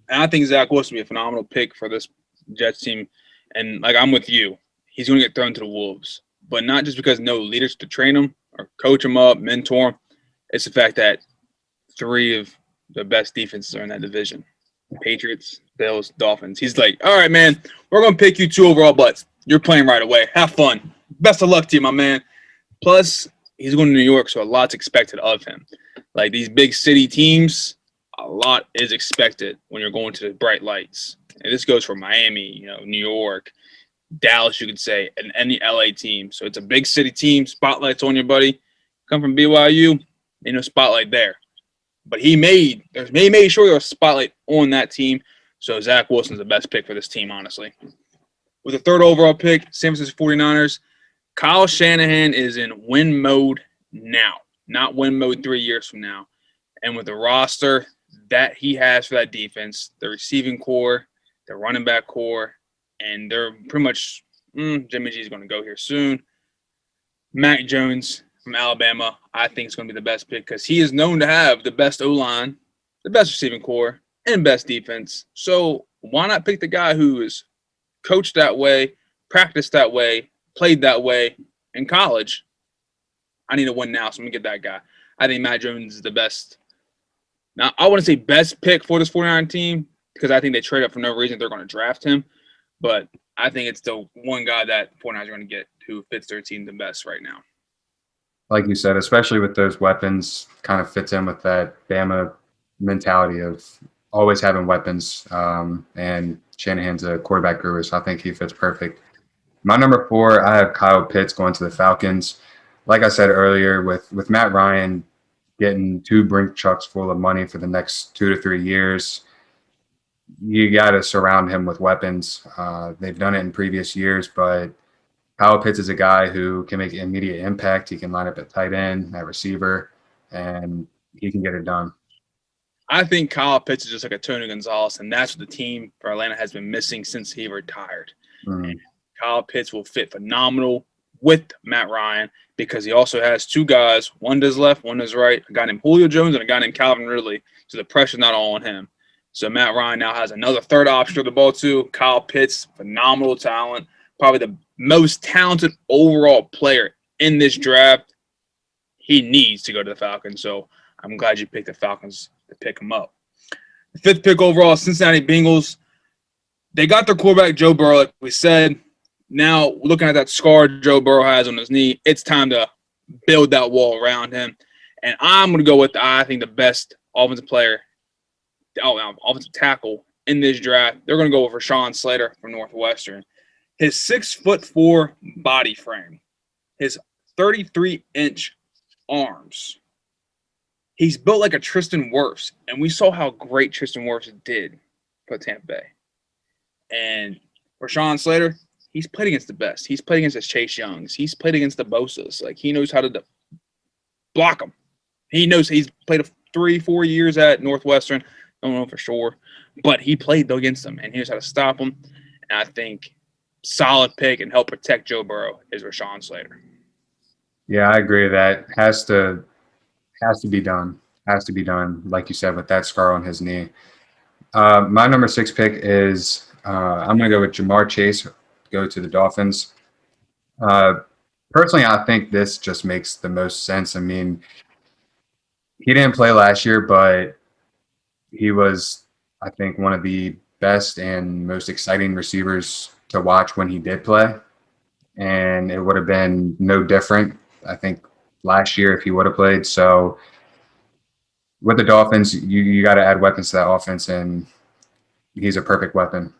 And I think Zach Wilson will be a phenomenal pick for this Jets team. And like I'm with you, he's going to get thrown to the wolves, but not just because no leaders to train him or coach him up, mentor him. It's the fact that three of the best defenses are in that division: Patriots, Bills, Dolphins. He's like, all right, man, we're going to pick you 2 overall butts. You're playing right away. Have fun. Best of luck to you, my man. Plus, he's going to New York, so a lot's expected of him. Like these big city teams, a lot is expected when you're going to the bright lights. And this goes for Miami, New York, Dallas, you could say, and any LA team. So it's a big city team. Spotlight's on your buddy. Come from BYU, spotlight there. But he made sure there was a spotlight on that team. So Zach Wilson's the best pick for this team, honestly. With the 3rd overall pick, San Francisco 49ers, Kyle Shanahan is in win mode now, not win mode 3 years from now. And with the roster that he has for that defense, the receiving core, the running back core, and they're pretty much Jimmy G is going to go here soon. Mac Jones from Alabama, I think is going to be the best pick because he is known to have the best O-line, the best receiving core, and best defense. So why not pick the guy who is coached that way, practiced that way, played that way in college? I need to win now, so I'm going to get that guy. I think Mac Jones is the best. Now, I wouldn't say best pick for this 49 team because I think they trade up for no reason. They're going to draft him. But I think it's the one guy that 49ers are going to get who fits their team the best right now. Like you said, especially with those weapons, kind of fits in with that Bama mentality of always having weapons. And Shanahan's a quarterback guru, so I think he fits perfect. My number 4, I have Kyle Pitts going to the Falcons. Like I said earlier, with Matt Ryan getting 2 brink trucks full of money for the next 2 to 3 years, you got to surround him with weapons. They've done it in previous years, but Kyle Pitts is a guy who can make immediate impact. He can line up at tight end, at receiver, and he can get it done. I think Kyle Pitts is just like a Tony Gonzalez, and that's what the team for Atlanta has been missing since he retired. Mm. Kyle Pitts will fit phenomenal with Matt Ryan because he also has 2 guys, one to his left, one to his right, a guy named Julio Jones and a guy named Calvin Ridley, so the pressure's not all on him. So Matt Ryan now has another third option to the ball too. Kyle Pitts, phenomenal talent, probably the most talented overall player in this draft. He needs to go to the Falcons, so I'm glad you picked the Falcons to pick him up. The 5th pick overall, Cincinnati Bengals. They got their quarterback, Joe Burrow, like we said. Now, looking at that scar Joe Burrow has on his knee, it's time to build that wall around him. And I'm going to go with, I think, the best offensive tackle in this draft. They're going to go with Rashawn Slater from Northwestern. His 6'4" body frame, his 33-inch arms. He's built like a Tristan Wirfs, and we saw how great Tristan Wirfs did for Tampa Bay. And Rashawn Slater, he's played against the best. He's played against the Chase Youngs. He's played against the Bosa's. Like, he knows how to block them. He knows he's played 3-4 years at Northwestern. Don't know for sure. But he played against them, and he knows how to stop them. And I think solid pick and help protect Joe Burrow is Rashawn Slater. Yeah, I agree. That has to be done. Has to be done, like you said, with that scar on his knee. My number 6 pick is I'm going to go with Ja'Marr Chase, go to the Dolphins. Personally, I think this just makes the most sense. I mean, he didn't play last year, but he was, I think, one of the best and most exciting receivers to watch when he did play. And it would have been no different, I think, last year if he would have played. So with the Dolphins, you got to add weapons to that offense, and he's a perfect weapon.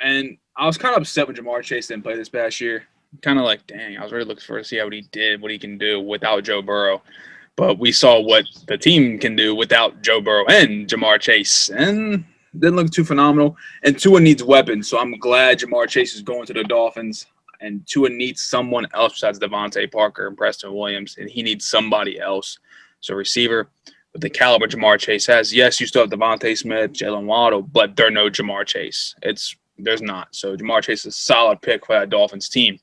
And I was kind of upset when Ja'Marr Chase didn't play this past year. Kind of like, dang, I was really looking for to see what he did, what he can do without Joe Burrow. But we saw what the team can do without Joe Burrow and Ja'Marr Chase. And didn't look too phenomenal. And Tua needs weapons, so I'm glad Ja'Marr Chase is going to the Dolphins. And Tua needs someone else besides Devontae Parker and Preston Williams, and he needs somebody else. So receiver, with the caliber Ja'Marr Chase has, yes, you still have Devontae Smith, Jalen Waddle, but they're no Ja'Marr Chase. There's not. So Ja'Marr Chase is a solid pick for that Dolphins team.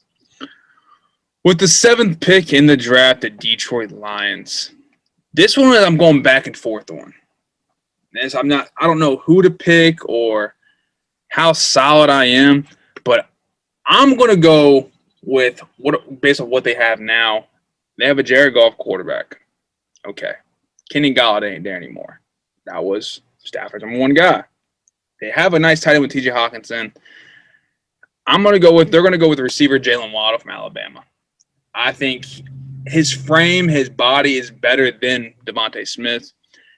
With the 7th pick in the draft, the Detroit Lions. This one I'm going back and forth on. I don't know who to pick or how solid I am, but I'm going to go with based on what they have now. They have a Jared Goff quarterback. Okay. Kenny Golladay ain't there anymore. That was Stafford's number 1 guy. They have a nice tight end with T.J. Hawkinson. They're going to go with the receiver Jalen Waddle from Alabama. I think his frame, his body is better than Devontae Smith.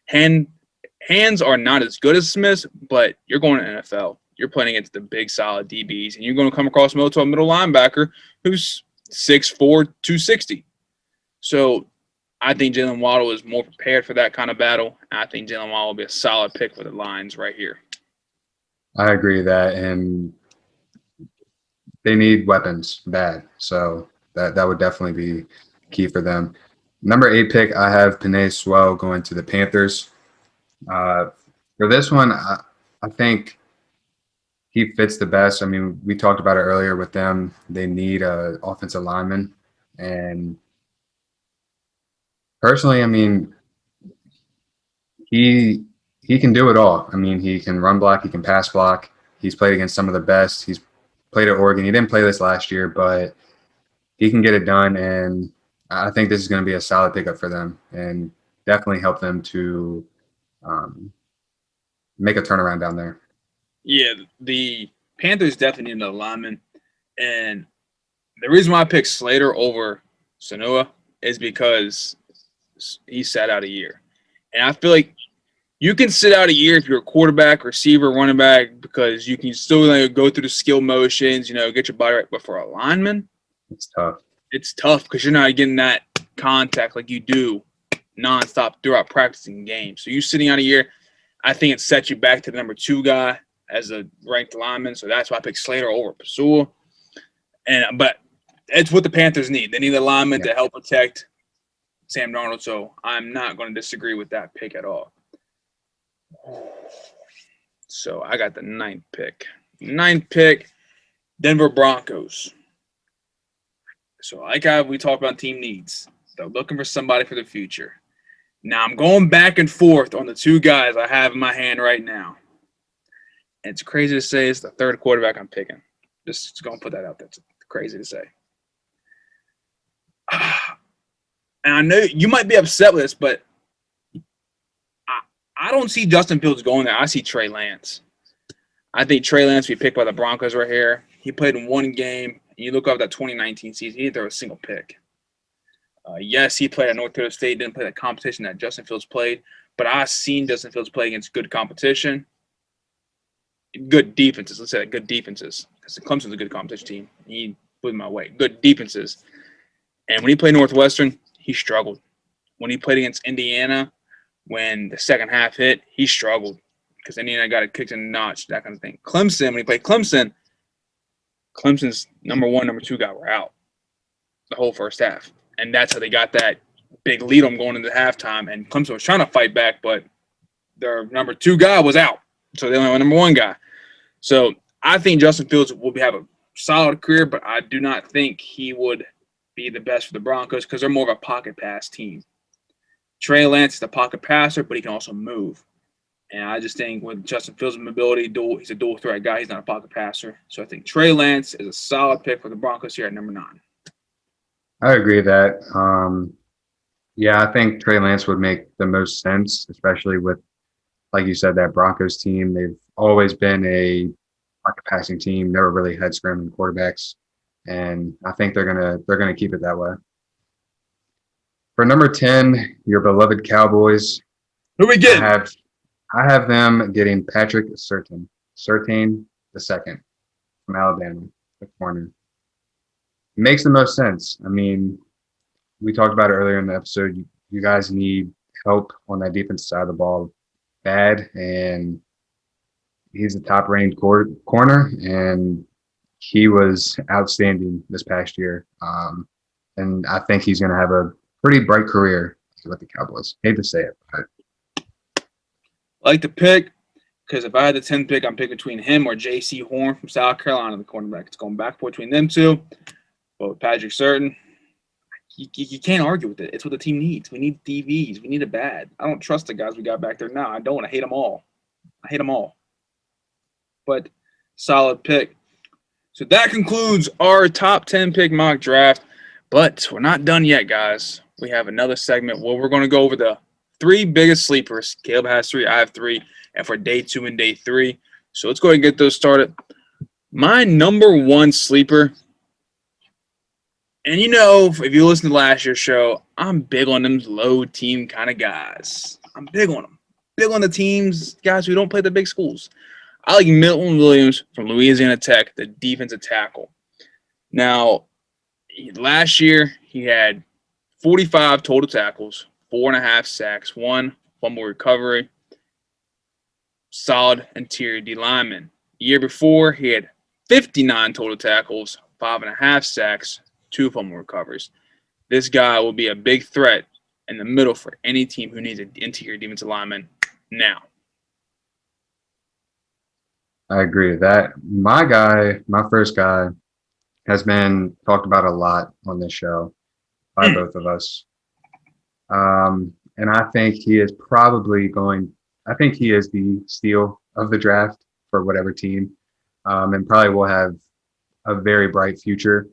Hands are not as good as Smith's, but you're going to NFL. You're playing against the big, solid DBs, and you're going to come across a middle linebacker who's 6'4", 260. So I think Jalen Waddle is more prepared for that kind of battle. And I think Jalen Waddle will be a solid pick for the Lions right here. I agree with that, and they need weapons bad. So that would definitely be key for them. Number 8 pick, I have Penei Sewell going to the Panthers. For this one, I think he fits the best. I mean, we talked about it earlier with them. They need an offensive lineman. And personally, I mean, he can do it all. I mean, he can run block, he can pass block. He's played against some of the best. He's played at Oregon. He didn't play this last year, but he can get it done. And I think this is going to be a solid pickup for them and definitely help them to make a turnaround down there. Yeah, the Panthers definitely need another lineman. And the reason why I picked Slater over Sanu is because he sat out a year. And I feel like You can sit out a year if you're a quarterback, receiver, running back, because you can still go through the skill motions, get your body right. But for a lineman, It's tough. it's tough because you're not getting that contact like you do nonstop throughout practicing games. So you sitting out a year, I think it sets you back to the number 2 guy as a ranked lineman. So that's why I picked Slater over Pasua. But it's what the Panthers need. They need a lineman to help protect Sam Darnold. So I'm not going to disagree with that pick at all. So I got the 9th pick. 9th pick, Denver Broncos. So like we talked about team needs. They're looking for somebody for the future. Now I'm going back and forth on the 2 guys I have in my hand right now. And it's crazy to say it's the 3rd quarterback I'm picking. Just going to put that out there. It's crazy to say. And I know you might be upset with this, but I don't see Justin Fields going there. I see Trey Lance. I think Trey Lance will be picked by the Broncos right here. He played in 1 game. You look up that 2019 season, he didn't throw a single pick. Yes, he played at North Dakota State, didn't play that competition that Justin Fields played, but I've seen Justin Fields play against good competition, good defenses. Let's say that, good defenses, because Clemson's a good competition team. He blew my way. Good defenses. And when he played Northwestern, he struggled. When he played against Indiana, when the second half hit, he struggled because Indiana got it kicked in the notch, that kind of thing. Clemson, when he played Clemson, Clemson's number 1, number 2 guy were out the whole first half. And that's how they got that big lead on going into halftime. And Clemson was trying to fight back, but their number 2 guy was out. So they only have a number 1 guy. So I think Justin Fields will have a solid career, but I do not think he would be the best for the Broncos because they're more of a pocket pass team. Trey Lance is a pocket passer, but he can also move. And I just think with Justin Fields' mobility, he's a dual threat guy. He's not a pocket passer. So I think Trey Lance is a solid pick for the Broncos here at number 9. I agree with that. I think Trey Lance would make the most sense, especially with, like you said, that Broncos team. They've always been a pocket passing team, never really had scrambling quarterbacks, and I think they're gonna keep it that way. For number 10, your beloved Cowboys. Who we get? I have them getting Patrick Surtain the second from Alabama, the corner. It makes the most sense. I mean, we talked about it earlier in the episode. You guys need help on that defensive side of the ball bad, and he's a top-ranked corner, and he was outstanding this past year. And I think he's going to have a pretty bright career with the Cowboys. Hate to say it, but I like to pick because if I had the 10th pick, I'm picking between him or J.C. Horn from South Carolina, the cornerback. It's going back between them 2. But with Patrick Surtain, you can't argue with it. It's what the team needs. We need DVs. We need it bad. I don't trust the guys we got back there now. I don't. I hate them all. But solid pick. So that concludes our top 10 pick mock draft. But we're not done yet, guys. We have another segment where we're going to go over the 3 biggest sleepers. Caleb has 3. I have 3. And for day 2 and day 3. So let's go ahead and get those started. My number 1 sleeper. And if you listen to last year's show, I'm big on them low team kind of guys. I'm big on them. Big on the teams, guys who don't play the big schools. I like Milton Williams from Louisiana Tech, the defensive tackle. Now, last year, he had 45 total tackles, 4.5 sacks, 1 fumble recovery, solid interior D lineman. Year before, he had 59 total tackles, 5.5 sacks, 2 fumble recoveries. This guy will be a big threat in the middle for any team who needs an interior defensive lineman now. I agree with that. My first guy, has been talked about a lot on this show by both of us. And I think he is the steal of the draft for whatever team, and probably will have a very bright future.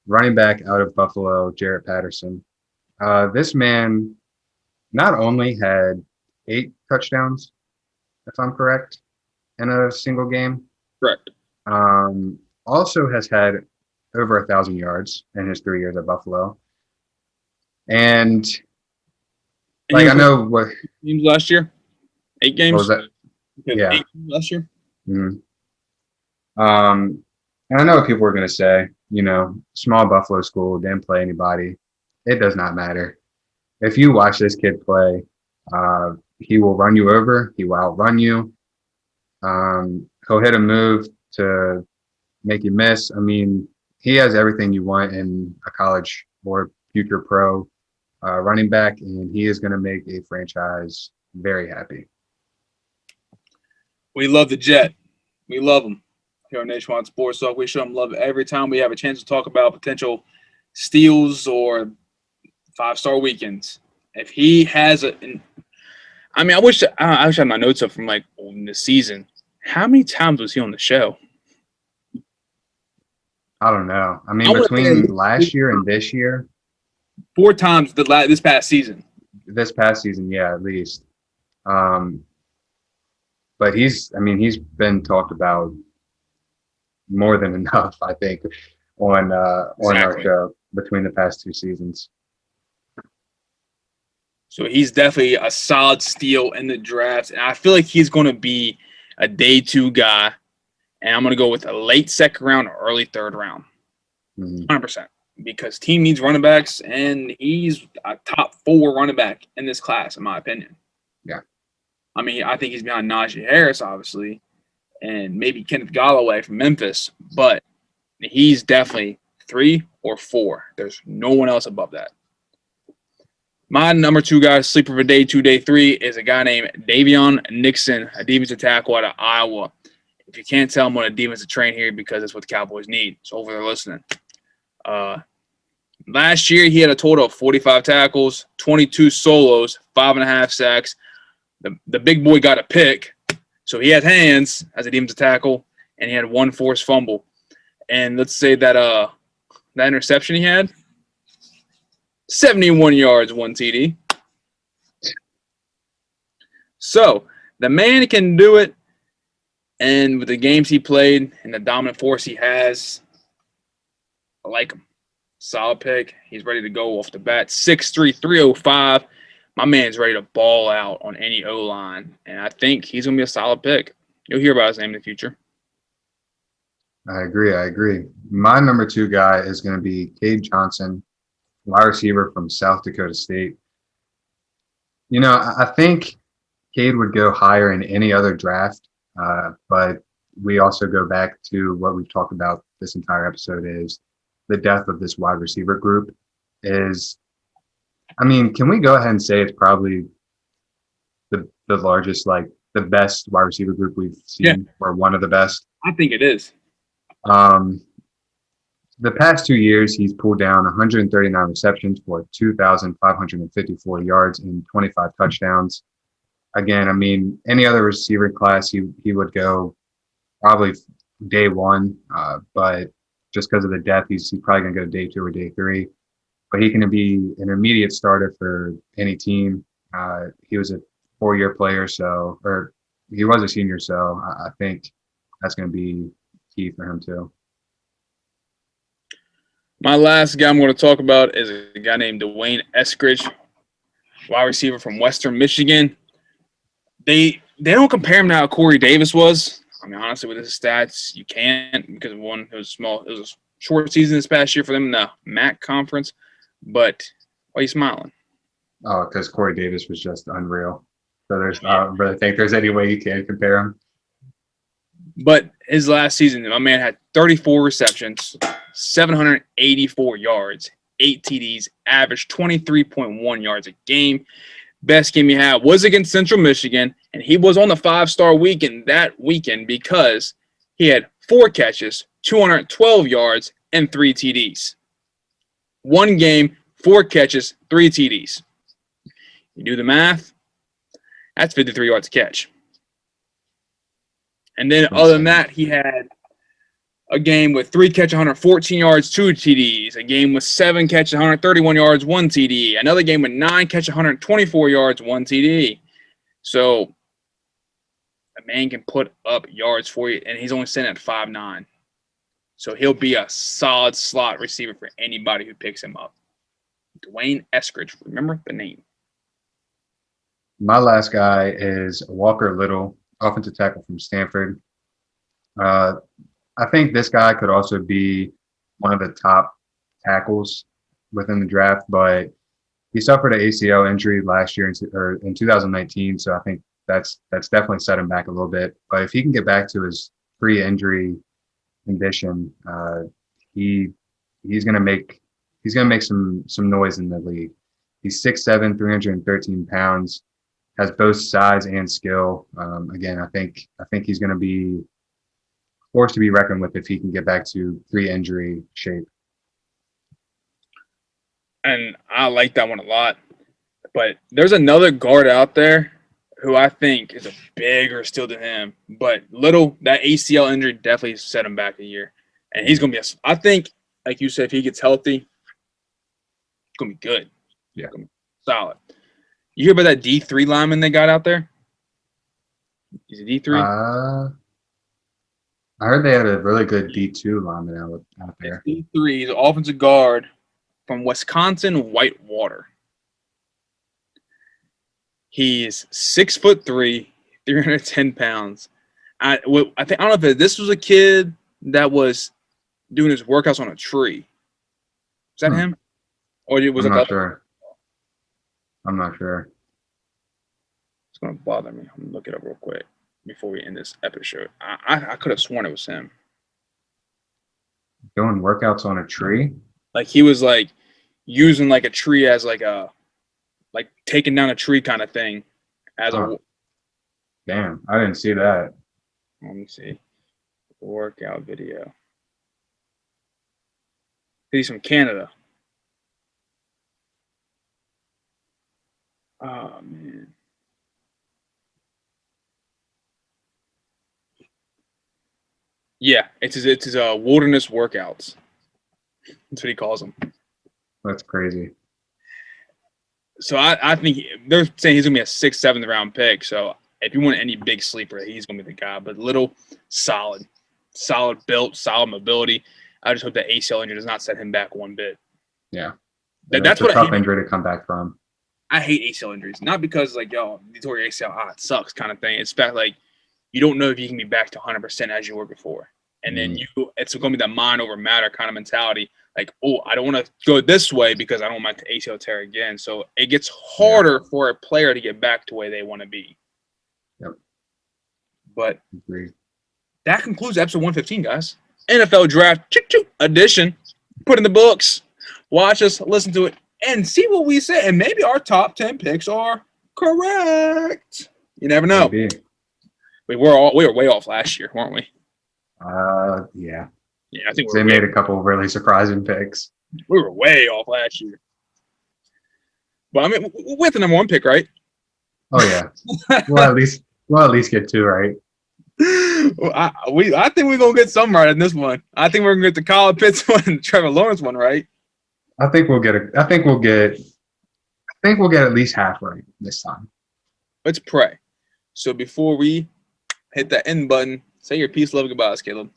Running back out of Buffalo, Jarrett Patterson. This man not only had 8 touchdowns, if I'm correct, in a single game. Correct. Also has had over 1,000 yards in his 3 years at Buffalo. And I know what teams last year. 8 What was games? that? Yeah. 8 last year. Mhm. And I know what people are going to say, small Buffalo school, didn't play anybody. It does not matter. If you watch this kid play, he will run you over. He will outrun you. He'll hit a move to make you miss. I mean, he has everything you want in a college or future pro running back, and he is going to make a franchise very happy. We love the Jet. We love him here on Nationwide Sports Talk. We show him love every time we have a chance to talk about potential steals or 5-star weekends. If he has I wish I had my notes up from like in the season. How many times was he on the show? I don't know. I mean, between last year and this year, 4 times this past season. This past season, yeah, at least. But he's been talked about more than enough, I think, on our show between the past 2 seasons. So he's definitely a solid steal in the draft, and I feel like he's going to be a day 2 guy. And I'm going to go with a late 2nd round or early 3rd round, 100%, because team needs running backs, and he's a top 4 running back in this class, in my opinion. Yeah. I mean, I think he's behind Najee Harris, obviously, and maybe Kenneth Galloway from Memphis, but he's definitely 3 or 4. There's no one else above that. My number 2 guy, sleeper for day 2, day 3, is a guy named Davion Nixon, a defensive tackle out of Iowa. If you can't tell, I'm on a defensive train here because that's what the Cowboys need. So hopefully they're listening. Last year, he had a total of 45 tackles, 22 solos, 5.5 sacks. The big boy got a pick, so he had hands as a defensive tackle, and he had 1 forced fumble. And let's say that that interception he had, 71 yards, 1 TD. So the man can do it. And with the games he played and the dominant force he has, I like him. Solid pick. He's ready to go off the bat. 6'3", 305. My man's ready to ball out on any O-line. And I think he's going to be a solid pick. You'll hear about his name in the future. I agree. My number 2 guy is going to be Cade Johnson, wide receiver from South Dakota State. I think Cade would go higher in any other draft. But we also go back to what we've talked about this entire episode is the depth of this wide receiver group can we go ahead and say it's probably the largest, like the best wide receiver group we've seen, or one of the best? I think it is. The past 2 years, he's pulled down 139 receptions for 2,554 yards and 25 touchdowns. Again, any other receiver class, he would go probably day 1, but just because of the depth, he's probably going to go day 2 or day 3. But he can be an immediate starter for any team. He was a 4-year player, or he was a senior, so I think that's going to be key for him too. My last guy I'm going to talk about is a guy named D'Wayne Eskridge, wide receiver from Western Michigan. They don't compare him to how Corey Davis was. Honestly, with his stats, you can't, because one, it was small. It was a short season this past year for them in the MAC conference. But why are you smiling? Oh, because Corey Davis was just unreal. So I don't really think there's any way you can compare him. But his last season, my man had 34 receptions, 784 yards, 8 TDs, averaged 23.1 yards a game. Best game he had was against Central Michigan, and he was on the 5-star weekend that weekend because he had 4 catches, 212 yards, and 3 TDs. 1 game, 4 catches, 3 TDs. You do the math, that's 53 yards a catch. And then other than that, he had a game with 3 catches, 114 yards, 2 TDs. A game with 7 catches, 131 yards, 1 TD. Another game with 9 catches, 124 yards, 1 TD. So a man can put up yards for you, and he's only sitting at 5'9". So he'll be a solid slot receiver for anybody who picks him up. D'Wayne Eskridge. Remember the name. My last guy is Walker Little, offensive tackle from Stanford. I think this guy could also be one of the top tackles within the draft, but he suffered an ACL injury last year in 2019, so I think that's definitely set him back a little bit. But if he can get back to his pre-injury condition, he's gonna make some noise in the league. He's 6'7", 313 pounds, has both size and skill. Again, I think he's gonna be force to be reckoned with if he can get back to pre-injury shape. And I like that one a lot. But there's another guard out there who I think is a bigger steal than him. But Little, that ACL injury definitely set him back a year. And he's going to be I think, like you said, if he gets healthy, it's going to be good. Yeah. Solid. You hear about that D3 lineman they got out there? Is it D3? I heard they had a really good D2 lineman out there. D3 is an offensive guard from Wisconsin Whitewater. He's 6'3", 310 pounds. I don't know if this was a kid that was doing his workouts on a tree. Is that him? Or was I'm it not sure. I'm not sure. It's gonna bother me. I'm gonna look it up real quick before we end this episode. I could have sworn it was him. Doing workouts on a tree? Like he was like using like a tree as like taking down a tree kind of thing as a. Damn, I didn't see that. Let me see. Workout video. He's from Canada. Oh man. Yeah, it's his wilderness workouts. That's what he calls them. That's crazy. So I think they're saying he's gonna be a 6th, 7th round pick. So if you want any big sleeper, he's gonna be the guy. But Little, solid built, solid mobility. I just hope that ACL injury does not set him back one bit. Yeah, that's what a tough injury to come back from. I hate ACL injuries, not because like you tore your ACL, it sucks kind of thing. It's back like you don't know if you can be back to 100% as you were before, and then it's going to be that mind over matter kind of mentality. Like, oh, I don't want to go this way because I don't want my ACL tear again. So it gets harder for a player to get back to where they want to be. Yep. But Agreed. That concludes episode 115, guys. NFL Draft edition. Put in the books. Watch us, listen to it, and see what we say. And maybe our top 10 picks are correct. You never know. Maybe. We were way off last year, weren't we? Yeah. Yeah, I think they made a couple of really surprising picks. We were way off last year. But I mean, with the number 1 pick, right? Oh yeah. We'll at least get 2 right. Well, I think we're gonna get some right in this one. I think we're gonna get the Kyle Pitts one and Trevor Lawrence one right. I think we'll get at least half right this time. Let's pray. So before we hit that end button, say your peace, love, and goodbyes, Caleb.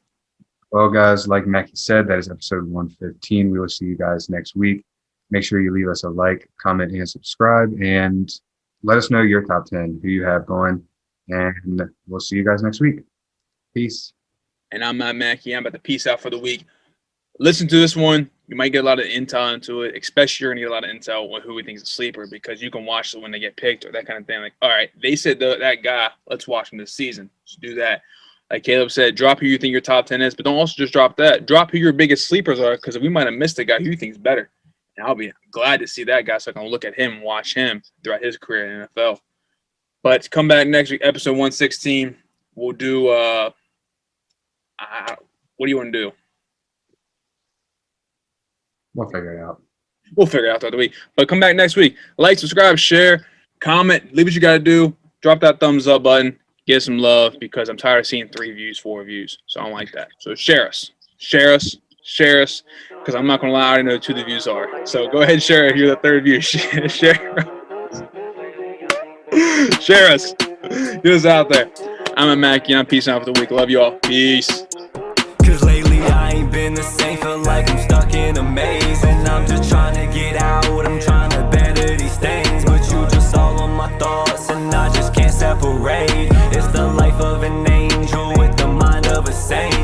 Well, guys, like Mackie said, that is episode 115. We will see you guys next week. Make sure you leave us a like, comment, and subscribe, and let us know your top 10, who you have going, and we'll see you guys next week. Peace. And I'm Matt Mackey. I'm about to peace out for the week. Listen to this one. You might get a lot of intel into it, especially you're going to get a lot of intel on who we think is a sleeper because you can watch it when they get picked or that kind of thing. Like, all right, they said that guy, let's watch him this season. So do that. Like Caleb said, drop who you think your top 10 is, but don't also just drop that. Drop who your biggest sleepers are because we might have missed a guy who you think is better. And I'll be glad to see that guy so I can look at him and watch him throughout his career in the NFL. But come back next week, episode 116. We'll do what do you want to do? We'll figure it out. We'll figure it out throughout the week. But come back next week. Like, subscribe, share, comment, leave what you got to do. Drop that thumbs up button. Give some love because I'm tired of seeing 3 views, 4 views. So I don't like that. So share us. Because I'm not going to lie, I already know who the views are. So go ahead and share it. You're the 3rd view. Share us. Share us. Get us out there. I'm a Mackie. I'm peace out for the week. Love you all. Peace. Cause lately I ain't been the same. Feel like I'm stuck in a maze and I'm just trying to get out.